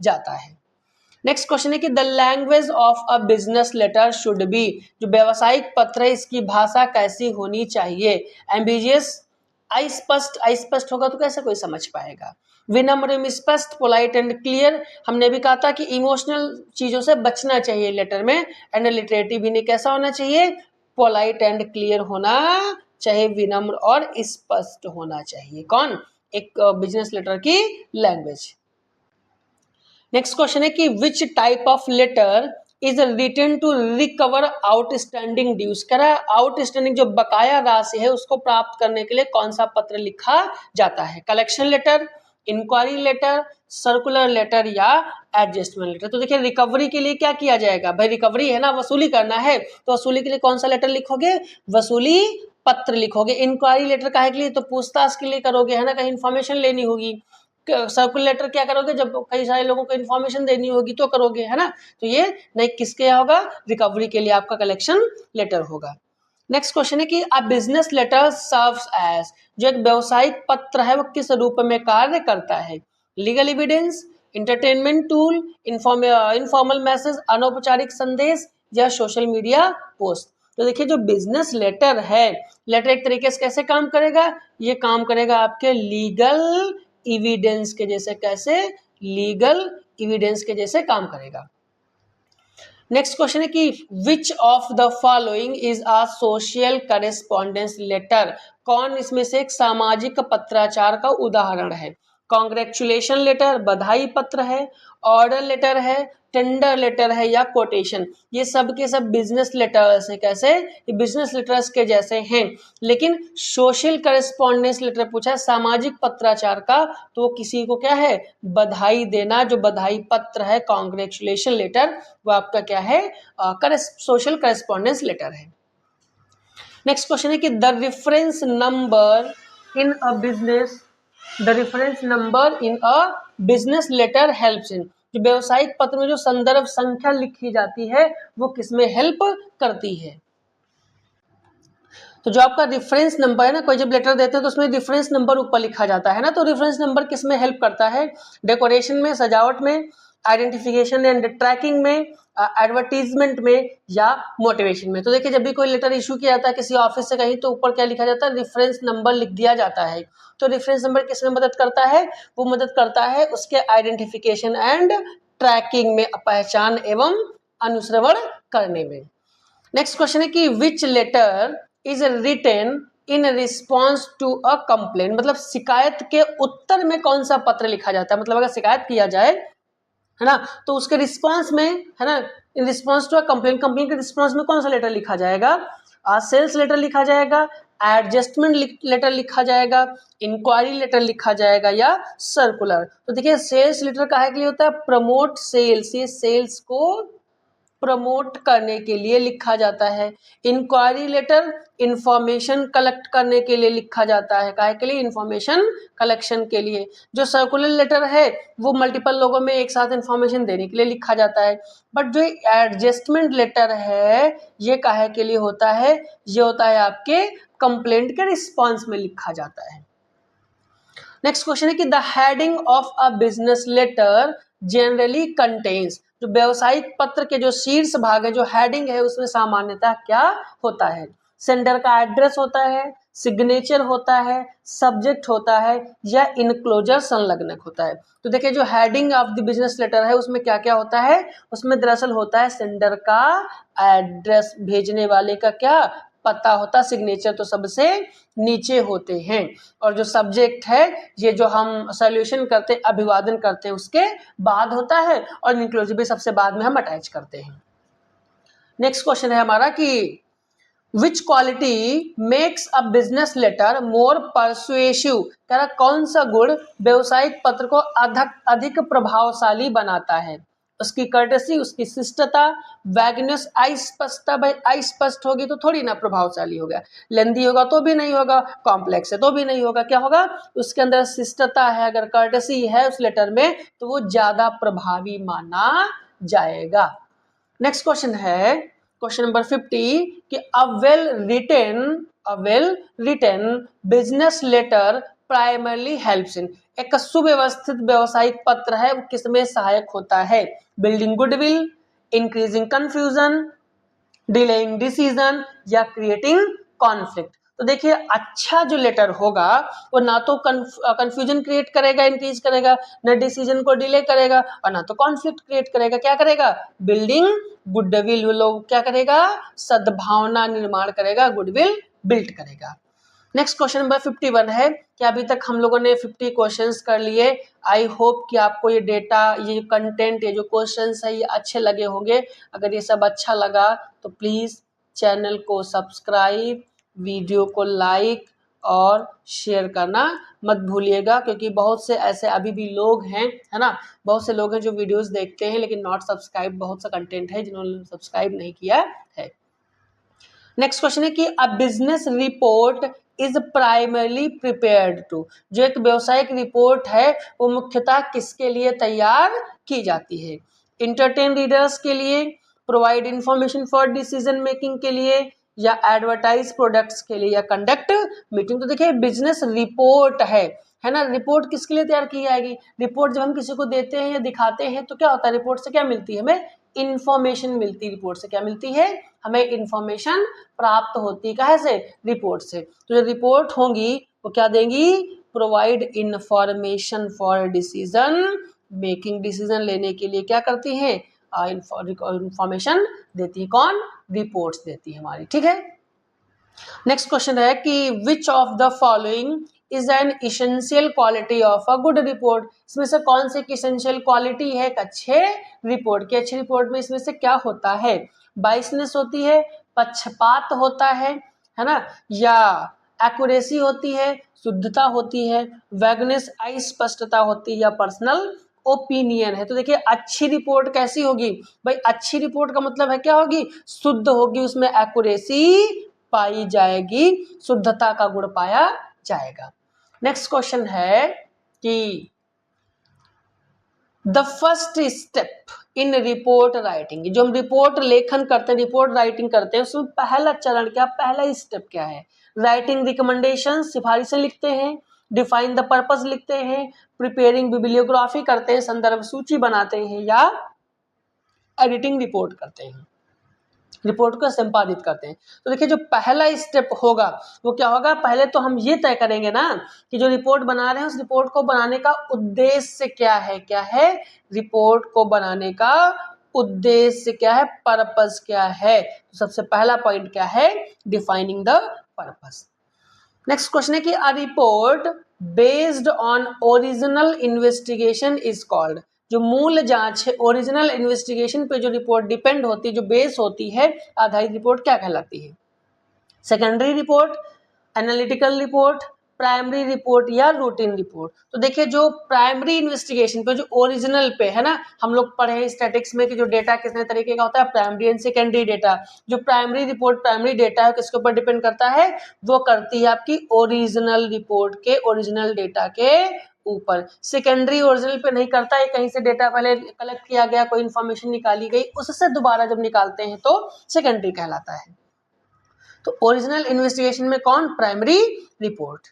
जाता है। नेक्स्ट क्वेश्चन है कि the language of a business letter should be, जो व्यवसायिक पत्र है इसकी भाषा कैसी होनी चाहिए, एम्बिजियस, अस्पष्ट, अस्पष्ट होगा तो कैसे कोई समझ पाएगा, विनम्र, स्पष्ट, पोलाइट एंड क्लियर, हमने भी कहा था कि इमोशनल चीजों से बचना चाहिए लेटर में, एंड लिटरेटिव भी नहीं, कैसा होना चाहिए, पोलाइट एंड क्लियर होना चाहिए, विनम्र और स्पष्ट होना चाहिए, कौन, एक बिजनेस लेटर की लैंग्वेज। नेक्स्ट क्वेश्चन है कि which type of letter is written to recover outstanding dues, कह रहा है आउटस्टैंडिंग जो बकाया राशि है उसको प्राप्त करने के लिए कौन सा पत्र लिखा जाता है, collection letter, inquiry letter, circular letter या एडजस्टमेंट लेटर। तो देखिए रिकवरी के लिए क्या किया जाएगा, भाई रिकवरी है ना, वसूली करना है, तो वसूली के लिए कौन सा लेटर लिखोगे, वसूली पत्र लिखोगे। इंक्वायरी लेटर काहे के लिए, तो पूछताछ के लिए करोगे, है ना, कहीं इन्फॉर्मेशन लेनी होगी। सर्कुलेटर क्या करोगे, जब कई सारे लोगों को इन्फॉर्मेशन देनी होगी तो करोगे, है ना, तो ये नहीं किसके होगा, रिकवरी के लिए आपका कलेक्शन लेटर होगा। नेक्स्ट क्वेश्चन है कि a business letter serves as, जो एक व्यवसायिक पत्र है वो किस रूप में कार्य करता है, legal evidence, entertainment tool, informal message, अनौपचारिक संदेश या सोशल मीडिया पोस्ट। तो देखिए जो बिजनेस लेटर है, लेटर एक तरीके से कैसे काम करेगा, ये काम करेगा आपके लीगल एविडेंस के जैसे, कैसे, लीगल एविडेंस के जैसे काम करेगा। नेक्स्ट क्वेश्चन है कि which of the following is a social correspondence letter, कौन इसमें से एक सामाजिक पत्राचार का उदाहरण है, कॉन्ग्रेचुलेशन लेटर, बधाई पत्र है, ऑर्डर लेटर है, टेंडर लेटर है या कोटेशन। ये सब के सब बिजनेस लेटर्स है, कैसे, ये बिजनेस लेटर्स के जैसे हैं, लेकिन सोशल करेस्पॉन्डेंस लेटर पूछा है सामाजिक पत्राचार का, तो वो किसी को क्या है, बधाई देना, जो बधाई पत्र है कॉन्ग्रेचुलेशन लेटर, वो आपका क्या है, सोशल करेस्पॉन्डेंस लेटर है। नेक्स्ट क्वेश्चन है कि the reference number in a business, the reference number in a business letter helps in, जो व्यवसायिक पत्र में जो संदर्भ संख्या लिखी जाती है वो किसमें हेल्प करती है। तो जो आपका रेफरेंस नंबर है ना, कोई जब लेटर देते हैं तो उसमें रेफरेंस नंबर ऊपर लिखा जाता है ना, तो रेफरेंस नंबर किसमें हेल्प करता है, डेकोरेशन में, सजावट में, आइडेंटिफिकेशन एंड ट्रैकिंग में, एडवर्टीजमेंट में या मोटिवेशन में। तो देखिए जब भी कोई लेटर इशू किया जाता है किसी ऑफिस से कहीं, तो ऊपर क्या लिखा जाता है, रेफरेंस नंबर लिख दिया जाता है। तो रेफरेंस नंबर किसमें मदद करता है, वो मदद करता है उसके आइडेंटिफिकेशन एंड ट्रैकिंग में, पहचान एवं अनुश्रवण करने में। नेक्स्ट क्वेश्चन है कि which letter is written in response to a complaint, मतलब शिकायत के उत्तर में कौन सा पत्र लिखा जाता है, मतलब अगर शिकायत किया जाए है ना, तो उसके रिस्पॉन्स में, है ना, in response to a complaint, complaint के रिस्पॉन्स में कौन सा लेटर लिखा जाएगा, सेल्स लेटर लिखा जाएगा, एडजस्टमेंट लेटर लिखा जाएगा, इंक्वायरी लेटर लिखा जाएगा या सर्कुलर। तो देखिए सेल्स लेटर काहे के लिए होता है, प्रमोट सेल्स, ये सेल्स को प्रमोट करने के लिए लिखा जाता है। इंक्वायरी लेटर इंफॉर्मेशन कलेक्ट करने के लिए लिखा जाता है। काहे के लिए? इंफॉर्मेशन कलेक्शन के लिए। जो सर्कुलर लेटर है वो मल्टीपल लोगों में एक साथ इंफॉर्मेशन देने के लिए लिखा जाता है। बट जो एडजस्टमेंट लेटर है ये काहे के लिए होता है? ये होता है आपके कंप्लेंट के रिस्पॉन्स में लिखा जाता है। नेक्स्ट क्वेश्चन है कि the heading of a business letter generally contains, जो व्यवसायिक पत्र के जो शीर्ष भाग है, जो हेडिंग है, उसमें सामान्यतः क्या होता है? सेंडर का एड्रेस होता है, सिग्नेचर होता है, सब्जेक्ट होता है, या इनक्लोजर संलग्नक होता है। तो देखिए जो heading of the business letter है उसमें क्या क्या होता है? उसमें दरअसल होता है सेंडर का एड्रेस, भेजने वाले का क्या पता होता, सिग्नेचर तो सबसे नीचे होते हैं, और जो सब्जेक्ट है ये जो हम सॉल्यूशन करते हैं, अभिवादन करते हैं, उसके बाद होता है, और इंक्लोजर भी सबसे बाद में हम अटैच करते हैं। नेक्स्ट क्वेश्चन है हमारा कि which quality makes a business letter more persuasive, कह रहा कौन सा गुण व्यवसायिक पत्र को अधिक प्रभावशाली बनाता है? उसकी कर्टसी, उसकी शिष्टता, वैगनेस, अस्पष्टता, भाई अस्पष्ट होगी तो थोड़ी ना प्रभावशाली होगा, लेंदी होगा तो भी नहीं होगा, कॉम्प्लेक्स है तो भी नहीं होगा, क्या होगा? उसके अंदर शिष्टता है, अगर कर्टसी है उस लेटर में तो वो ज्यादा प्रभावी माना जाएगा। नेक्स्ट क्वेश्चन है क्वेश्चन नंबर 50 कि a well written business letter primarily helps in, एक सुव्यवस्थित व्यवसायिक पत्र है वो किसमें सहायक होता है? Building goodwill, increasing confusion, delaying decision, या क्रिएटिंग कॉन्फ्लिक्ट। तो देखिए अच्छा जो लेटर होगा वो ना तो कंफ्यूजन क्रिएट करेगा, इंक्रीज करेगा, ना डिसीजन को डिले करेगा, और ना तो कॉन्फ्लिक्ट क्रिएट करेगा। क्या करेगा? बिल्डिंग गुडविल, लोग क्या करेगा? सद्भावना निर्माण करेगा, गुडविल बिल्ड करेगा। नेक्स्ट क्वेश्चन नंबर 51 है कि अभी तक हम लोगों ने 50 क्वेश्चंस कर लिए। आई होप कि आपको ये डेटा, ये कंटेंट, ये जो क्वेश्चंस है ये अच्छे लगे होंगे। अगर ये सब अच्छा लगा तो प्लीज चैनल को सब्सक्राइब, वीडियो को लाइक और शेयर करना मत भूलिएगा, क्योंकि बहुत से ऐसे अभी भी लोग हैं, है ना, बहुत से लोग हैं जो वीडियोस देखते हैं लेकिन नॉट सब्सक्राइब, बहुत सा कंटेंट है जिन्होंने सब्सक्राइब नहीं किया है। नेक्स्ट क्वेश्चन है कि a business report is primarily prepared to, जो एक व्यवसायिक रिपोर्ट है वो मुख्यतः किसके लिए तैयार की जाती है? इंटरटेन रीडर्स के लिए, provide information for decision making के लिए, या एडवर्टाइज प्रोडक्ट्स के लिए, या कंडक्ट मीटिंग। तो देखिए बिजनेस रिपोर्ट है ना, रिपोर्ट किसके लिए तैयार की जाएगी? रिपोर्ट जब हम किसी को देते हैं या दिखाते हैं तो क्या होता है? रिपोर्ट से क्या मिलती है? हमें इंफॉर्मेशन मिलती है। रिपोर्ट से क्या मिलती है? हमें इंफॉर्मेशन प्राप्त होती है। कहाँ से? रिपोर्ट से। तो जो रिपोर्ट होंगी वो क्या देंगी? Provide information for decision making, decision लेने के लिए क्या करती है? इंफॉर्मेशन देती है। कौन? रिपोर्ट्स देती है हमारी, ठीक है। नेक्स्ट क्वेश्चन है कि which of the following is an essential quality of a good report, इसमें से कौन सी इसेंशियल क्वालिटी है एक अच्छे रिपोर्ट की? अच्छी रिपोर्ट में इसमें से क्या होता है? बाइसनेस होती है, पक्षपात होता है ना, या एक्यूरेसी होती है, शुद्धता होती है, वैगनेस अस्पष्टता होती है, या पर्सनल ओपिनियन है। तो देखिए अच्छी रिपोर्ट कैसी होगी भाई? अच्छी रिपोर्ट का मतलब है क्या होगी? शुद्ध होगी, उसमें एक्यूरेसी पाई जाएगी, शुद्धता का गुण पाया जाएगा। नेक्स्ट क्वेश्चन है कि the first step in report writing, जो हम रिपोर्ट लेखन करते हैं, रिपोर्ट राइटिंग करते हैं, उसमें पहला चरण क्या, पहला स्टेप क्या है? राइटिंग रिकमेंडेशन, सिफारिशें लिखते हैं, डिफाइन द पर्पस लिखते हैं, प्रिपेयरिंग बिब्लियोग्राफी करते हैं, संदर्भ सूची बनाते हैं, या एडिटिंग रिपोर्ट करते हैं, रिपोर्ट को संपादित करते हैं। तो देखिए जो पहला स्टेप होगा वो क्या होगा? पहले तो हम ये तय करेंगे ना कि जो रिपोर्ट बना रहे हैं उस रिपोर्ट को बनाने का उद्देश्य क्या है? क्या है? रिपोर्ट को बनाने का उद्देश्य क्या है? पर्पस क्या है? तो सबसे पहला पॉइंट क्या है? Defining the purpose. Next question है कि a report based on original investigation is called, जो मूल जांच है, ओरिजिनल इन्वेस्टिगेशन पे जो रिपोर्ट डिपेंड होती है, जो बेस होती है, आधारित रिपोर्ट क्या कहलाती है? Secondary report, analytical report, primary report या रूटीन रिपोर्ट। तो देखिए जो प्राइमरी इन्वेस्टिगेशन पे, जो ओरिजिनल पे है ना, हम लोग पढ़े हैं स्टैटिक्स में कि जो डेटा कितने तरीके का होता है, प्राइमरी एंड सेकेंडरी डेटा। जो प्राइमरी रिपोर्ट, प्राइमरी डेटा है, किसके ऊपर डिपेंड करता है, वो करती है आपकी ओरिजिनल रिपोर्ट के, ओरिजिनल डेटा के ऊपर। सेकेंडरी ओरिजिनल पे नहीं करता है, कहीं से डेटा पहले कलेक्ट किया गया, कोई इंफॉर्मेशन निकाली गई, उससे दोबारा जब निकालते हैं तो सेकेंडरी कहलाता है। तो ओरिजिनल इन्वेस्टिगेशन में कौन, प्राइमरी रिपोर्ट।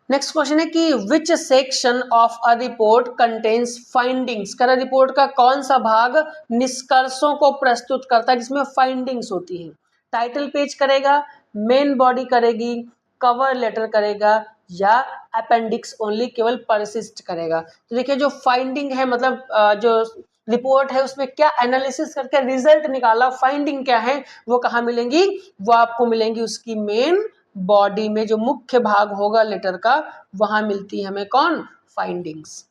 नेक्स्ट क्वेश्चन है कि which section of a report contains findings, कर रिपोर्ट का कौन सा भाग निष्कर्षों को प्रस्तुत करता है जिसमें फाइंडिंग्स होती है। टाइटल पेज करेगा, मेन बॉडी करेगी, कवर लेटर करेगा, या अपेंडिक्स ओनली, केवल परसिस्ट करेगा। तो देखिए जो फाइंडिंग है, मतलब जो रिपोर्ट है उसमें क्या एनालिसिस करके रिजल्ट निकाला, फाइंडिंग क्या है, वो कहाँ मिलेंगी, वो आपको मिलेंगी उसकी मेन बॉडी में, जो मुख्य भाग होगा लेटर का, वहां मिलती है हमें कौन, फाइंडिंग्स।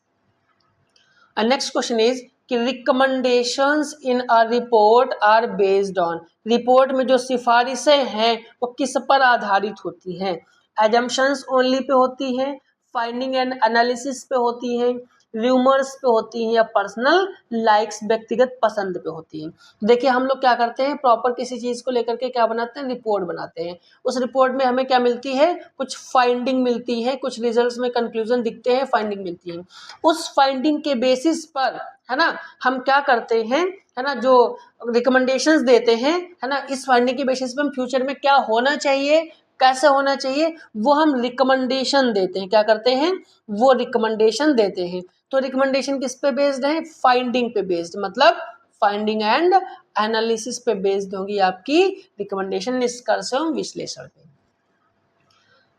नेक्स्ट क्वेश्चन इज कि recommendations in a report are based on, report में जो सिफारिशें हैं वो किस पर आधारित होती हैं, एजम्पशंस ओनली पे होती हैं, फाइंडिंग एंड एनालिसिस पे होती हैं, रूमर्स पे होती हैं, या पर्सनल लाइक्स, व्यक्तिगत पसंद पे होती हैं। देखिए हम लोग क्या करते हैं, प्रॉपर किसी चीज को लेकर के क्या बनाते हैं, रिपोर्ट बनाते हैं। उस रिपोर्ट में हमें क्या मिलती है, कुछ फाइंडिंग मिलती है, कुछ रिजल्ट्स में कंक्लूजन दिखते हैं, फाइंडिंग मिलती है। उस फाइंडिंग के बेसिस पर है ना हम क्या करते हैं, है ना, जो रिकमेंडेशंस देते हैं, है ना, इस फाइंडिंग के बेसिस पे हम फ्यूचर में क्या होना चाहिए, कैसे होना चाहिए, वो हम रिकमेंडेशन देते हैं। क्या करते हैं, वो रिकमेंडेशन देते हैं। तो रिकमेंडेशन किस पे बेस्ड है, फाइंडिंग पे बेस्ड, मतलब फाइंडिंग एंड एनालिसिस पे बेस्ड होगी आपकी रिकमेंडेशन, निष्कर्ष एवं विश्लेषण पे।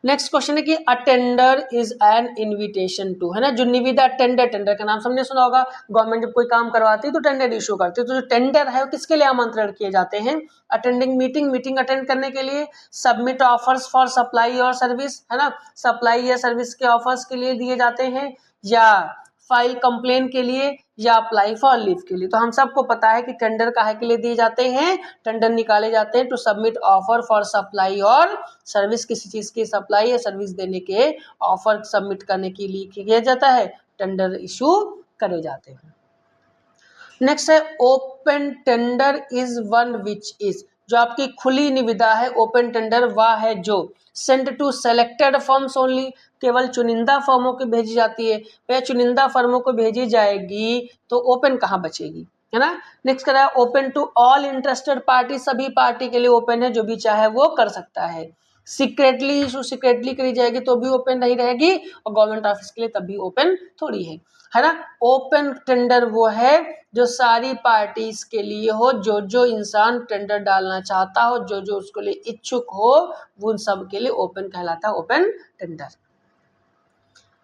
नेक्स्ट क्वेश्चन है कि a tender is an invitation to, है ना, जो निविदा टेंडर, टेंडर का नाम सबने सुना होगा, गवर्नमेंट जब कोई काम करवाती है तो टेंडर इशू करती है। तो जो टेंडर है वो किसके लिए आमंत्रण किए जाते हैं, अटेंडिंग मीटिंग, मीटिंग अटेंड करने के लिए, सबमिट ऑफर्स फॉर सप्लाई और सर्विस, है ना, सप्लाई या सर्विस के ऑफर्स के लिए दिए जाते हैं, या फाइल कंप्लेन के लिए, या अप्लाई फॉर लीव के लिए। तो हम सबको पता है कि टेंडर काहे के लिए दिए जाते हैं, टेंडर निकाले जाते हैं to submit offer for supply और सर्विस, किसी चीज की सप्लाई या सर्विस देने के ऑफर सबमिट करने के लिए किया जाता है, टेंडर इशू करे जाते हैं। नेक्स्ट है open tender is one which is, जो आपकी खुली निविदा है, ओपन टेंडर वह है जो send to selected firms only, केवल चुनिंदा फर्मों को भेजी जाती है। वह चुनिंदा फर्मों को भेजी जाएगी तो ओपन कहाँ बचेगी, है ना। नेक्स्ट करा open to all interested party, सभी पार्टी के लिए ओपन है, जो भी चाहे वो कर सकता है। सीक्रेटली इशू, सीक्रेटली करी जाएगी तो भी ओपन नहीं रहेगी, और गवर्नमेंट ऑफिस के लिए तब भी ओपन थोड़ी है ना। ओपन टेंडर वो है जो सारी पार्टीज के लिए हो, जो जो इंसान टेंडर डालना चाहता हो, जो जो उसके लिए इच्छुक हो, वो उन सब के लिए ओपन कहलाता है, ओपन टेंडर।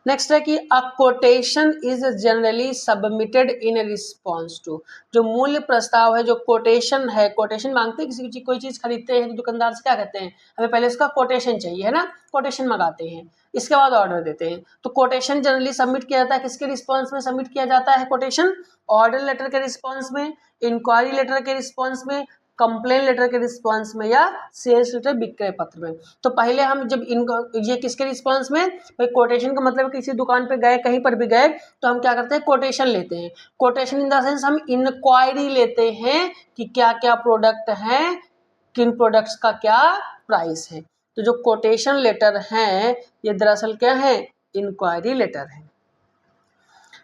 नेक्स्ट है कि a quotation is generally submitted in response to, जो मूल्य प्रस्ताव है, जो कोटेशन है, कोटेशन मांगते हैं, किसी कोई चीज खरीदते हैं तो दुकानदार से क्या कहते हैं, हमें पहले इसका कोटेशन चाहिए, है ना, कोटेशन मंगाते हैं, इसके बाद ऑर्डर देते हैं। तो कोटेशन जनरली सबमिट किया जाता है, किसके रिस्पॉन्स में सबमिट किया जाता है कोटेशन, ऑर्डर लेटर के रिस्पॉन्स में, इंक्वायरी लेटर के रिस्पॉन्स में, कंप्लेन लेटर के रिस्पॉन्स में, या सेल्स लेटर विक्रय पत्र में। तो पहले हम जब ये किसके रिस्पॉन्स में, भाई कोटेशन का मतलब किसी दुकान पे गए, कहीं पर भी गए तो हम क्या करते हैं, कोटेशन लेते हैं। कोटेशन इन द सेंस हम इंक्वायरी लेते हैं कि क्या क्या प्रोडक्ट हैं, किन प्रोडक्ट्स का क्या प्राइस है। तो जो कोटेशन लेटर हैं ये दरअसल क्या है, इंक्वायरी लेटर है।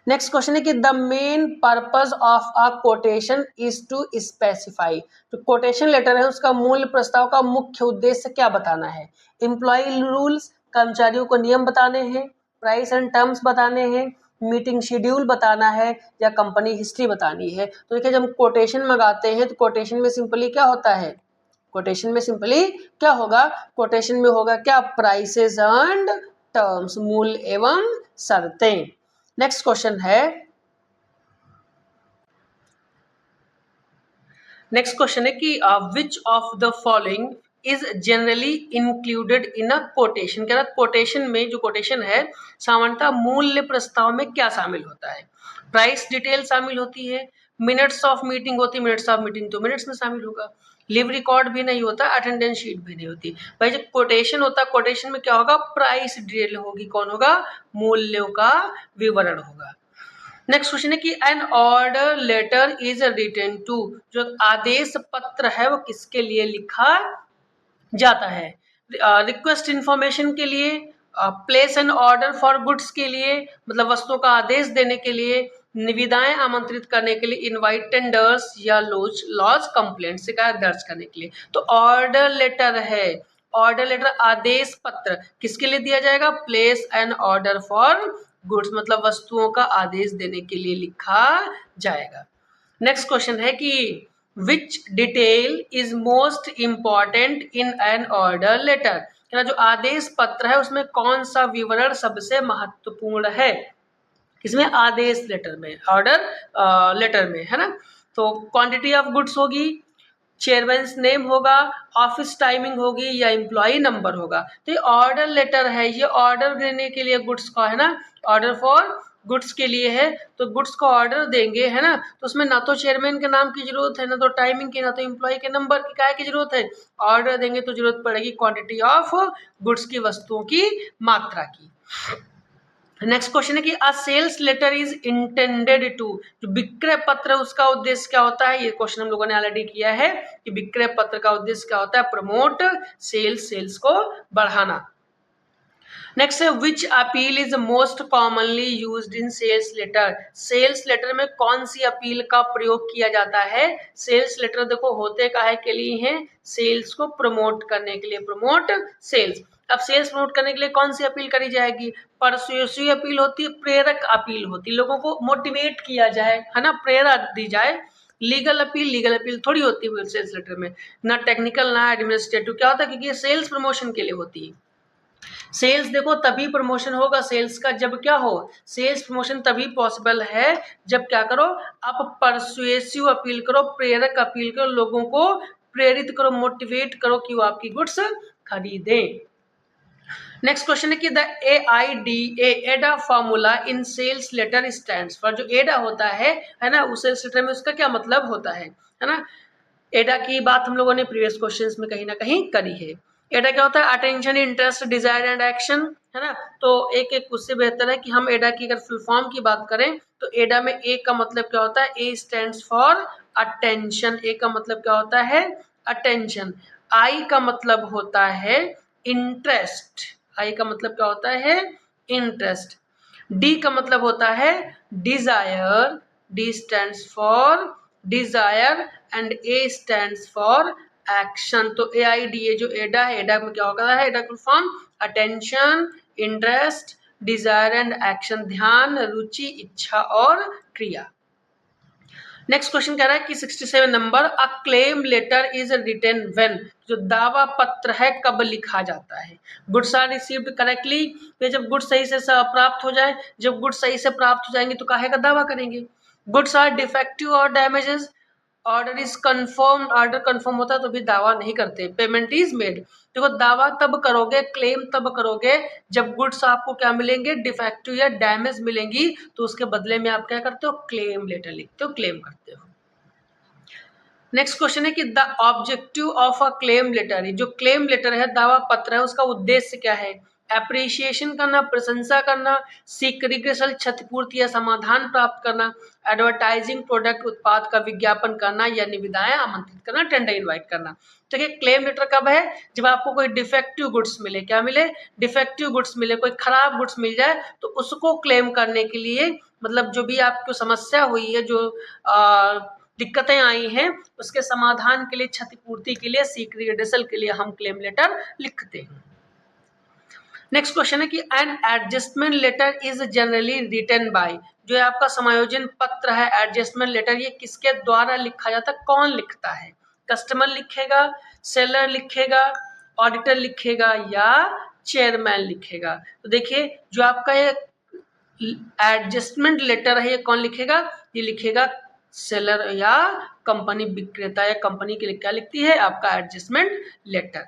नेक्स्ट क्वेश्चन है कि the main purpose of a quotation is to specify, जो कोटेशन लेटर है उसका मूल प्रस्ताव का मुख्य उद्देश्य क्या बताना है, एम्प्लॉय रूल्स, कर्मचारियों को नियम बताने हैं, प्राइस एंड टर्म्स बताने हैं, मीटिंग शेड्यूल बताना है, या कंपनी हिस्ट्री बतानी है। तो देखिए जब कोटेशन मंगाते हैं तो कोटेशन में सिंपली क्या होता है, कोटेशन में सिंपली क्या होगा, कोटेशन में होगा क्या, प्राइसेस एंड टर्म्स, मूल्य एवं शर्तें। नेक्स्ट क्वेश्चन है, नेक्स्ट क्वेश्चन है कि which of the following is generally included in a quotation, कह रहा कोटेशन में, जो कोटेशन है सामान्यतः मूल्य प्रस्ताव में क्या शामिल होता है, प्राइस डिटेल शामिल होती है, मिनट्स ऑफ मीटिंग होती, मिनट्स ऑफ मीटिंग तो मिनट्स में शामिल होगा। लिव रिकॉर्ड भी नहीं होता, अटेंडेंस शीट भी नहीं होती। भाई जब कोटेशन होता है, कोटेशन में क्या होगा, प्राइस डिटेल होगी, कौन होगा, मूल्यों का विवरण होगा। नेक्स्ट क्वेश्चन है कि an order letter is written to, जो आदेश पत्र है वो किसके लिए लिखा जाता है, रिक्वेस्ट इंफॉर्मेशन के लिए, place N order for goods के लिए, मतलब वस्तुओं का आदेश देने के लिए, निविदाएं आमंत्रित करने के लिए, इनवाइट टेंडर्स, या लॉज कंप्लेंट, शिकायत दर्ज करने के लिए। तो ऑर्डर लेटर है, ऑर्डर लेटर आदेश पत्र किसके लिए दिया जाएगा, place N order for goods, मतलब वस्तुओं का आदेश देने के लिए लिखा जाएगा। नेक्स्ट क्वेश्चन है कि which detail is most important in an order letter, जो आदेश पत्र है उसमें कौन सा विवरण सबसे महत्वपूर्ण है, किसमें, आदेश लेटर में, ऑर्डर लेटर में, है ना। तो क्वांटिटी ऑफ गुड्स होगी, चेयरमैन नेम होगा, ऑफिस टाइमिंग होगी, या एम्प्लॉय नंबर होगा। तो ये ऑर्डर लेटर है, ये ऑर्डर देने के लिए गुड्स का है ना, ऑर्डर फॉर गुड्स के लिए है। तो गुड्स को ऑर्डर देंगे, है ना, तो उसमें ना तो चेयरमैन के नाम की जरूरत है, ना तो टाइमिंग की, ना तो एम्प्लॉय के नंबर की, काय की जरूरत है, ऑर्डर देंगे तो जरूरत पड़ेगी क्वांटिटी ऑफ गुड्स की, वस्तुओं की मात्रा की। नेक्स्ट क्वेश्चन है कि a sales letter is intended to, जो विक्रय पत्र उसका उद्देश्य क्या होता है, ये क्वेश्चन हम लोगों ने ऑलरेडी किया है कि विक्रय पत्र का उद्देश्य क्या होता है, प्रमोट सेल्स, सेल्स को बढ़ाना। नेक्स्ट है which appeal is most commonly used in sales letter, sales letter में कौन सी अपील का प्रयोग किया जाता है। सेल्स लेटर देखो होते काहे के लिए हैं, सेल्स को प्रमोट करने के लिए, प्रमोट सेल्स। अब सेल्स प्रमोट करने के लिए कौन सी अपील करी जाएगी, परसुएसिव अपील होती है, प्रेरक अपील होती है, लोगों को मोटिवेट किया जाए, है ना, प्रेरणा दी जाए। लीगल अपील थोड़ी होती है सेल्स लेटर में, ना टेक्निकल ना एडमिनिस्ट्रेटिव, क्या होता है, क्योंकि ये सेल्स प्रमोशन के लिए होती है। सेल्स देखो तभी प्रमोशन होगा सेल्स का जब क्या हो, सेल्स प्रमोशन तभी पॉसिबल है जब क्या करो, आप परसुएसिव अपील करो, प्रेरक अपील करो, लोगों को प्रेरित करो, मोटिवेट करो कि वो आपकी गुड्स खरीदें। नेक्स्ट क्वेश्चन है कि the AIDA AIDA formula in sales letter stands for, जो एडा होता है ना, उस सेल्स लेटर में उसका क्या मतलब होता है ना। एडा की बात हम लोगों ने प्रीवियस क्वेश्चंस में कहीं ना कहीं करी है। एडा क्या होता है, attention, interest, desire and action, है ना। तो एक एक उससे बेहतर है कि हम एडा की अगर फुल फॉर्म की बात करें तो एडा में ए का मतलब क्या होता है, ए स्टैंड्स फॉर अटेंशन, ए का मतलब क्या होता है, अटेंशन। आई का मतलब होता है इंटरेस्ट, आई का मतलब क्या होता है, इंटरेस्ट। डी का मतलब होता है desire, D stands for desire and A stands for action. तो AIDA जो एडा है, एडा में क्या होता है, एडा full form attention, interest, desire and action, ध्यान, रुचि, इच्छा और क्रिया। नेक्स्ट क्वेश्चन कह रहा है कि 67 number, a claim letter is written when, जो दावा पत्र है कब लिखा जाता है। गुड्स आर रिसीव्ड करेक्टली, जब गुड्स सही से प्राप्त हो जाए, जब गुड्स सही से प्राप्त हो जाएंगे तो काहे का दावा करेंगे। गुड्स आर डिफेक्टिव और damages, order is confirm, order confirm होता है तो भी दावा नहीं करते। पेमेंट इज मेड, देखो दावा तब करोगे, क्लेम तब करोगे जब गुड्स आपको क्या मिलेंगे, डिफेक्टिव या डैमेज मिलेंगी, तो उसके बदले में आप क्या करते हो, क्लेम लेटर लिखते हो, क्लेम करते हो। नेक्स्ट क्वेश्चन है कि the objective of a claim letter, जो क्लेम लेटर है, दावा पत्र है, उसका उद्देश्य क्या है, एप्रिसिएशन करना, प्रशंसा करना, सीक रिग्रेसल, क्षतिपूर्ति या समाधान प्राप्त करना, एडवर्टाइजिंग प्रोडक्ट, उत्पाद का विज्ञापन करना, या निविदाएं आमंत्रित करना, टेंडर इनवाइट करना। तो ये क्लेम लेटर कब है, जब आपको कोई डिफेक्टिव गुड्स मिले, क्या मिले, डिफेक्टिव गुड्स मिले, कोई खराब गुड्स मिल जाए तो उसको क्लेम करने के लिए, मतलब जो भी आपको समस्या हुई है, जो दिक्कतें आई हैं, उसके समाधान के लिए, क्षतिपूर्ति के लिए, सीक रिग्रेसल के लिए हम क्लेम लेटर लिखते हैं। नेक्स्ट क्वेश्चन है कि an adjustment letter is generally written by, जो आपका समायोजन पत्र है, एडजस्टमेंट लेटर, ये किसके द्वारा लिखा जाता है, कौन लिखता है, कस्टमर लिखेगा, सेलर लिखेगा, ऑडिटर लिखेगा, या चेयरमैन लिखेगा। तो देखिए जो आपका ये एडजस्टमेंट लेटर है, ये कौन लिखेगा, ये लिखेगा सेलर या कंपनी, विक्रेता या कंपनी के लिए क्या लिखती है, आपका एडजस्टमेंट लेटर।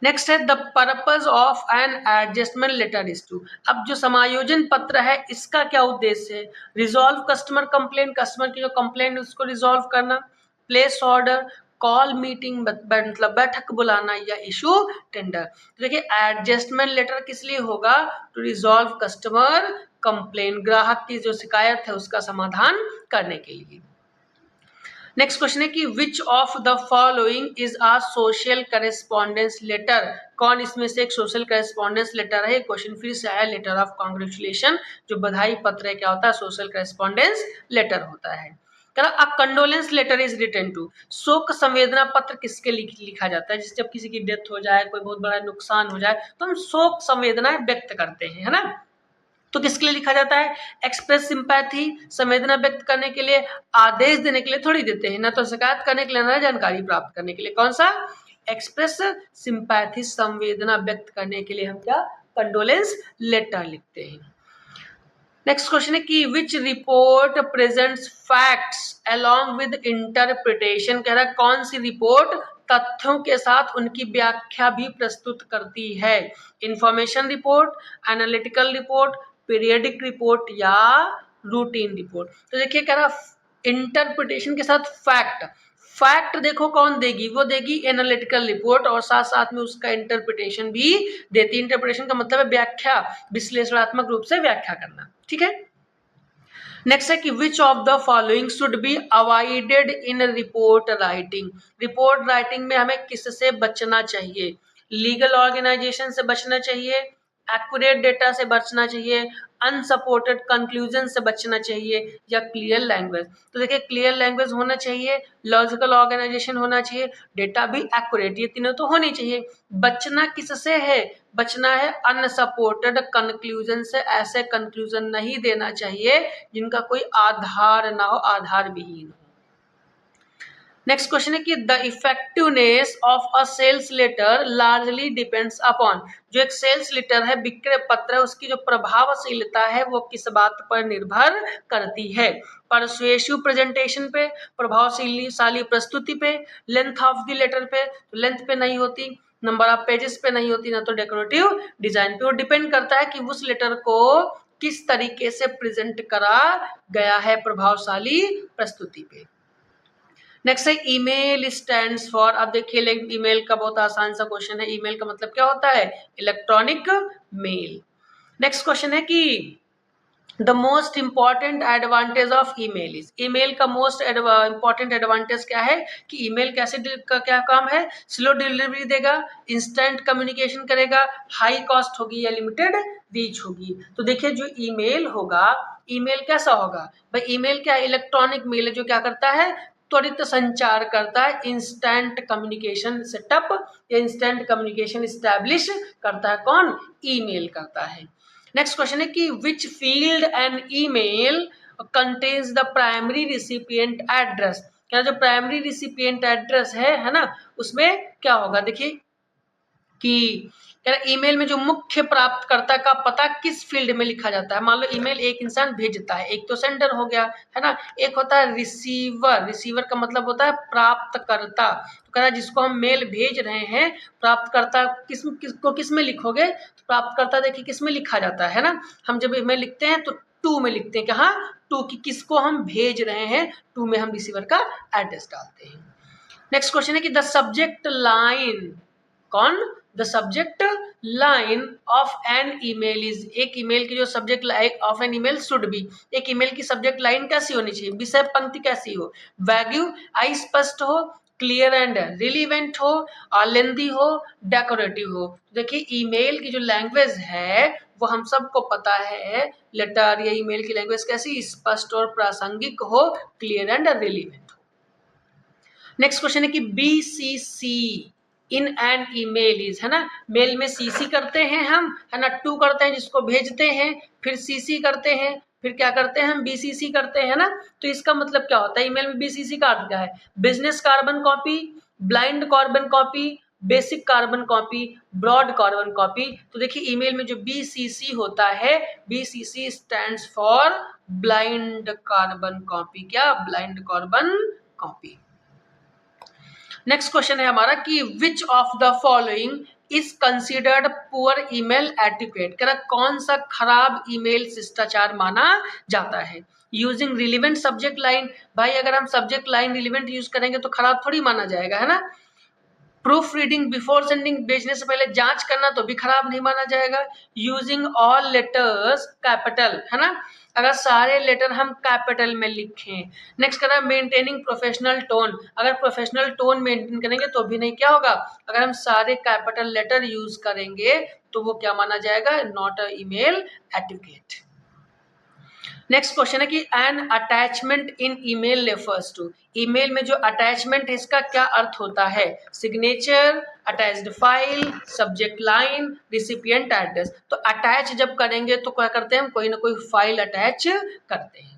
नेक्स्ट है the purpose of an adjustment letter is to. अब जो समायोजन पत्र है इसका क्या उद्देश्य है? रिजॉल्व कस्टमर कंप्लेंट, कस्टमर की जो कंप्लेंट है उसको रिजॉल्व करना, प्लेस ऑर्डर, कॉल मीटिंग मतलब बैठक बुलाना, या इशू टेंडर। तो देखिए एडजस्टमेंट लेटर किस लिए होगा? टू रिजॉल्व कस्टमर कंप्लेंट, ग्राहक की जो शिकायत है उसका समाधान करने के लिए। नेक्स्ट क्वेश्चन है कि which of the following is a social correspondence letter. कौन इसमें से एक सोशल करेस्पॉन्डेंस लेटर है? क्वेश्चन फिर से आया, लेटर ऑफ कॉन्ग्रेचुलेशन जो बधाई पत्र है क्या होता है? सोशल करेस्पॉन्डेंस लेटर होता है। A condolence letter is written to. शोक संवेदना पत्र किसके लिखा जाता है? जैसे जब किसी की डेथ हो जाए, कोई बहुत बड़ा नुकसान हो जाए तो हम शोक संवेदना व्यक्त करते हैं, है ना? तो किसके लिए लिखा जाता है? एक्सप्रेस सिंपैथी, संवेदना व्यक्त करने के लिए, आदेश देने के लिए थोड़ी देते हैं, ना तो शिकायत करने के लिए ना जानकारी प्राप्त करने के लिए। कौन सा? एक्सप्रेस सिंपैथी, संवेदना व्यक्त करने के लिए हम क्या कंडोलेंस लेटर लिखते हैं। नेक्स्ट क्वेश्चन है कि which report presents facts along with interpretation. कह रहा है कौन सी रिपोर्ट तथ्यों के साथ उनकी व्याख्या भी प्रस्तुत करती है? Information report, analytical report, periodic report या रूटीन रिपोर्ट। तो देखिए कह रहा इंटरप्रिटेशन के साथ फैक्ट। फैक्ट देखो कौन देगी? वो देगी एनालिटिकल रिपोर्ट, और साथ साथ में उसका इंटरप्रिटेशन भी देती। इंटरप्रिटेशन का मतलब है व्याख्या, विश्लेषणात्मक रूप से व्याख्या करना। ठीक है। नेक्स्ट है कि which of the following should be avoided in report writing. Report writing में हमें किससे बचना चाहिए? लीगल ऑर्गेनाइजेशन से बचना चाहिए, एक्यूरेट डेटा से बचना चाहिए, अनसपोर्टेड कंक्लूजन से बचना चाहिए, या क्लियर लैंग्वेज। तो देखिए क्लियर लैंग्वेज होना चाहिए, लॉजिकल ऑर्गेनाइजेशन होना चाहिए, डेटा भी एक्यूरेट, ये तीनों तो होनी चाहिए। बचना किससे है? बचना है अनसपोर्टेड कंक्लूजन से। ऐसे कंक्लूजन नहीं देना चाहिए जिनका कोई आधार ना हो, आधार विहीन हो। नेक्स्ट क्वेश्चन है कि the effectiveness of a sales letter largely depends upon. जो एक सेल्स लेटर है, विक्रय पत्र है, उसकी जो प्रभावशीलता है वो किस बात पर निर्भर करती है? परसुएसिव प्रेजेंटेशन पे, प्रभावशाली प्रस्तुति पे, लेंथ ऑफ द लेटर पे। तो लेंथ पे नहीं होती, नंबर ऑफ पेजेस पे नहीं होती, ना तो डेकोरेटिव डिजाइन पे। वो डिपेंड करता है कि उस लेटर को किस तरीके से प्रेजेंट करा गया है, प्रभावशाली प्रस्तुति पे। नेक्स्ट है ईमेल स्टैंड्स फॉर। अब देखिए ईमेल का बहुत आसान सा क्वेश्चन है। ईमेल का मतलब क्या होता है? Electronic mail. नेक्स्ट क्वेश्चन है कि the most important advantage of email is. Email का मोस्ट इंपॉर्टेंट एडवांटेज क्या है? कि ईमेल कैसे का क्या काम है? स्लो डिलीवरी देगा, इंस्टेंट कम्युनिकेशन करेगा, हाई कॉस्ट होगी या लिमिटेड रीच होगी। तो देखिए जो ईमेल होगा, ईमेल कैसा होगा भाई? ईमेल क्या? इलेक्ट्रॉनिक मेल है जो क्या करता है? त्वरित संचार करता है, इंस्टेंट कम्युनिकेशन सेटअप या इंस्टेंट कम्युनिकेशन स्टैब्लिश करता है। कौन? ईमेल करता है। नेक्स्ट क्वेश्चन है कि which field an email contains the primary recipient address. क्या जो प्राइमरी रिसिपिएंट एड्रेस है ना, उसमें क्या होगा? देखिए कि ईमेल में जो मुख्य प्राप्तकर्ता का पता किस फील्ड में लिखा जाता है। मान लो ईमेल एक इंसान भेजता है, एक तो सेंडर हो गया, है ना, एक होता है रिसीवर। रिसीवर का मतलब होता है प्राप्तकर्ता। तो कह रहा है जिसको हम मेल भेज रहे हैं, प्राप्तकर्ता किसको किस में लिखोगे? तो प्राप्तकर्ता देखिए किस में लिखा जाता है ना, हम जब ईमेल लिखते हैं तो टू में लिखते हैं। कहाँ? टू, की किसको हम भेज रहे हैं, टू में हम रिसीवर का एड्रेस डालते हैं। नेक्स्ट क्वेश्चन है कि द सब्जेक्ट लाइन। कौन? The subject line of an email is. एक ईमेल की जो subject line of an email should be. एक ईमेल की सब्जेक्ट लाइन कैसी होनी चाहिए? विषय पंक्ति कैसी हो? वैग्यू, अस्पष्ट हो, क्लियर एंड रिलीवेंट हो, लेंदी हो, डेकोरेटिव हो। देखिए ईमेल की जो लैंग्वेज है वो हम सबको पता है, लेटर या ईमेल की लैंग्वेज कैसी? स्पष्ट और प्रासंगिक हो, clear and relevant. Next question है कि BCC in an email is, है ना, मेल में सीसी करते हैं हम, है ना, टू करते हैं जिसको भेजते हैं, फिर सीसी करते हैं, फिर क्या करते हैं हम? बीसीसी करते हैं ना। तो इसका मतलब क्या होता है? ईमेल में बीसीसी का अर्थ क्या है? Business carbon copy, blind carbon copy, basic carbon copy, broad carbon copy. तो देखिए ईमेल में जो बीसीसी होता है, BCC stands for blind carbon copy. क्या? Blind carbon copy. Next question है हमारा कि which of the following is considered poor email etiquette, कह रहा कौन सा खराब ईमेल शिष्टाचार माना जाता है। यूजिंग रिलेवेंट सब्जेक्ट लाइन, भाई अगर हम सब्जेक्ट लाइन रिलेवेंट यूज करेंगे तो खराब थोड़ी माना जाएगा, है ना। प्रूफ रीडिंग बिफोर सेंडिंग, भेजने से पहले जांच करना तो भी खराब नहीं माना जाएगा। यूजिंग ऑल लेटर्स कैपिटल, है ना, अगर सारे लेटर हम कैपिटल में लिखें। नेक्स्ट कह रहा है मेंटेनिंग प्रोफेशनल टोन, अगर प्रोफेशनल टोन मेंटेन करेंगे तो भी नहीं, क्या होगा, अगर हम सारे कैपिटल लेटर यूज करेंगे तो वो क्या माना जाएगा, not a email etiquette. Next question है कि an attachment in email refers to, email में जो अटैचमेंट है इसका क्या अर्थ होता है, signature, attached file, subject line, recipient address. तो अटैच जब करेंगे तो क्या करते हैं हम, कोई ना कोई फाइल अटैच करते हैं।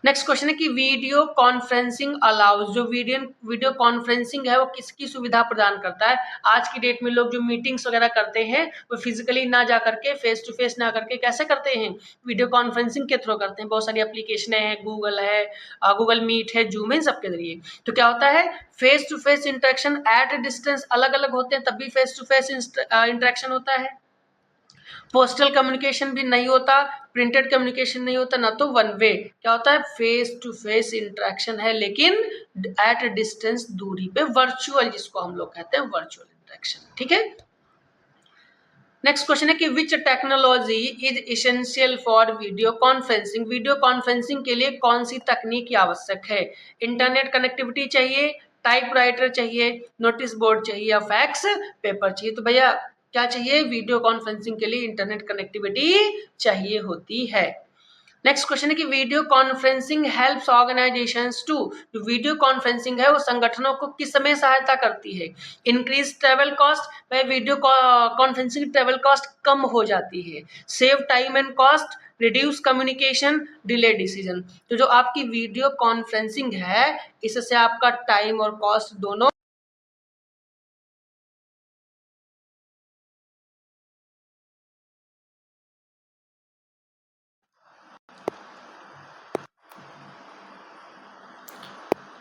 नेक्स्ट क्वेश्चन है कि वीडियो कॉन्फ्रेंसिंग अलाउज, जो वीडियो कॉन्फ्रेंसिंग है वो किसकी सुविधा प्रदान करता है। आज की डेट में लोग जो मीटिंग्स वगैरह करते हैं वो फिजिकली ना जा करके, फेस टू फेस ना करके कैसे करते हैं, वीडियो कॉन्फ्रेंसिंग के थ्रू करते हैं। बहुत सारी एप्लीकेशन है, गूगल है, गूगल मीट है, जूम है, इन सबके जरिए। तो क्या होता है, face to face interaction at distance अलग अलग होते हैं, तब भी फेस टू फेस इंटरेक्शन होता है। पोस्टल कम्युनिकेशन भी नहीं होता, प्रिंटेड कम्युनिकेशन नहीं होता, ना तो वन वे, क्या होता है, फेस टू फेस इंटरेक्शन है लेकिन एट डिस्टेंस, दूरी पे, वर्चुअल जिसको हम लोग कहते हैं वर्चुअल इंटरेक्शन, ठीक है। नेक्स्ट क्वेश्चन है कि विच technology is essential for video conferencing, video conferencing के लिए कौन सी तकनीक आवश्यक है। इंटरनेट कनेक्टिविटी चाहिए, टाइपराइटर चाहिए, नोटिस बोर्ड चाहिए या फैक्स पेपर चाहिए। तो भैया क्या चाहिए, वीडियो कॉन्फ्रेंसिंग के लिए इंटरनेट कनेक्टिविटी चाहिए होती है। नेक्स्ट क्वेश्चन है कि video conferencing helps organisations to, जो वीडियो कॉन्फ्रेंसिंग है वो संगठनों को किस समय सहायता करती है, इंक्रीज ट्रेवल कॉस्ट, वह वीडियो कॉन्फ्रेंसिंग ट्रेवल कॉस्ट कम हो जाती है, save time and cost, reduce communication, delay decision. तो जो आपकी वीडियो कॉन्फ्रेंसिंग है इससे आपका टाइम और कॉस्ट दोनों,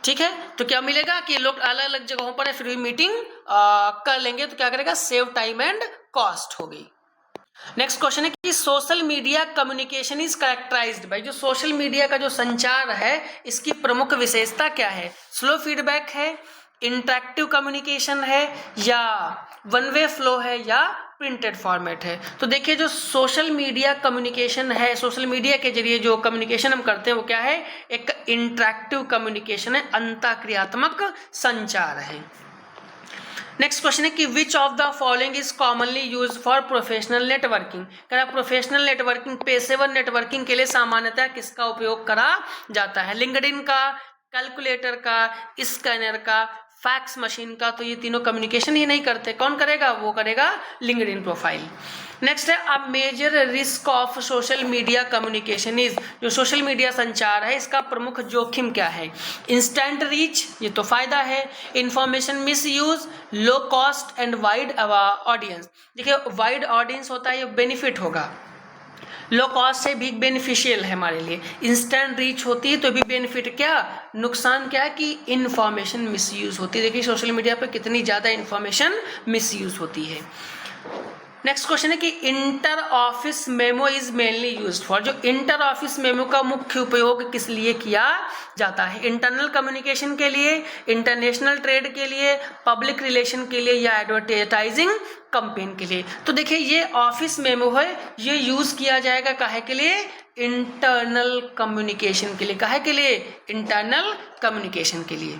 ठीक है। तो क्या मिलेगा कि लोग अलग अलग जगहों पर है फिर भी मीटिंग कर लेंगे, तो क्या करेगा, सेव टाइम एंड कॉस्ट होगी। नेक्स्ट क्वेश्चन है कि social media communication is characterized, भाई जो सोशल मीडिया का जो संचार है इसकी प्रमुख विशेषता क्या है, स्लो फीडबैक है, इंटरेक्टिव कम्युनिकेशन है, या वन वे फ्लो है, या प्रिंटेड फॉर्मेट है। तो देखिए जो सोशल मीडिया कम्युनिकेशन है, सोशल मीडिया के जरिए जो कम्युनिकेशन हम करते हैं वो क्या है, एक इंटरेक्टिव कम्युनिकेशन है, अंतःक्रियात्मक संचार है। नेक्स्ट क्वेश्चन है कि which of the following is commonly use for professional networking, कह प्रोफेशनल नेटवर्किंग, पेशेवर नेटवर्किंग के लिए सामान्यतः किसका उपयोग करा जाता है, लिंक्डइन का, कैलकुलेटर का, स्कैनर का, फैक्स मशीन का। तो ये तीनों कम्युनिकेशन ही नहीं करते, कौन करेगा, वो करेगा लिंक्डइन प्रोफाइल। नेक्स्ट है अब major risk of social media communication is, जो सोशल मीडिया संचार है इसका प्रमुख जोखिम क्या है, इंस्टेंट रीच, ये तो फायदा है, information miss use, low cost and wide audience. देखिए वाइड ऑडियंस होता है ये बेनिफिट होगा, लो कॉस्ट से भी बेनिफिशियल है हमारे लिए, इंस्टेंट रीच होती है तो भी बेनिफिट, क्या नुकसान क्या है कि इन्फॉर्मेशन मिसयूज होती है। देखिए सोशल मीडिया पर कितनी ज़्यादा इन्फॉर्मेशन मिसयूज होती है। नेक्स्ट क्वेश्चन है कि inter office memo is mainly used for, जो इंटर ऑफिस मेमो का मुख्य उपयोग किस लिए किया जाता है, इंटरनल कम्युनिकेशन के लिए, इंटरनेशनल ट्रेड के लिए, पब्लिक रिलेशन के लिए, या एडवर्टाइजिंग कैंपेन के लिए। तो देखिए ये ऑफिस मेमो है ये यूज किया जाएगा काहे के लिए, इंटरनल कम्युनिकेशन के लिए, काहे के लिए, इंटरनल कम्युनिकेशन के लिए।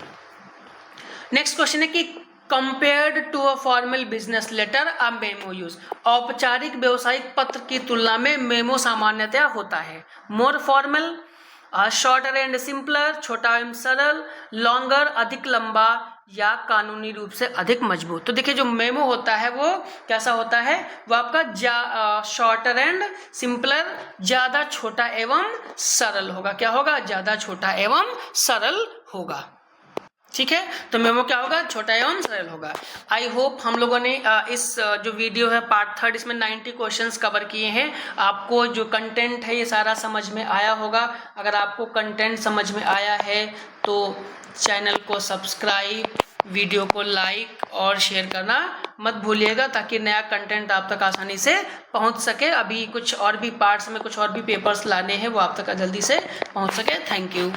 नेक्स्ट क्वेश्चन है कि compared to a formal business letter a memo use, औपचारिक व्यवसायिक पत्र की तुलना में मेमो सामान्यतया होता है मोर फॉर्मल, शॉर्टर एंड सिंपलर, छोटा एवं सरल, लॉन्गर अधिक लंबा, या कानूनी रूप से अधिक मजबूत। तो देखिए जो मेमो होता है वो कैसा होता है, वो आपका शॉर्टर एंड सिंपलर, ज्यादा छोटा एवं सरल होगा, क्या होगा, ज्यादा छोटा एवं सरल होगा, ठीक है। तो मेमो क्या होगा, छोटा एवं सरल होगा। आई होप हम लोगों ने इस जो वीडियो है पार्ट 3 इसमें 90 क्वेश्चंस कवर किए हैं, आपको जो कंटेंट है ये सारा समझ में आया होगा। अगर आपको कंटेंट समझ में आया है तो चैनल को सब्सक्राइब, वीडियो को लाइक और शेयर करना मत भूलिएगा, ताकि नया कंटेंट आप तक आसानी से पहुंच सके। अभी कुछ और भी पार्ट्स में कुछ और भी पेपर्स लाने हैं, वो आप तक जल्दी से पहुंच सके। Thank you.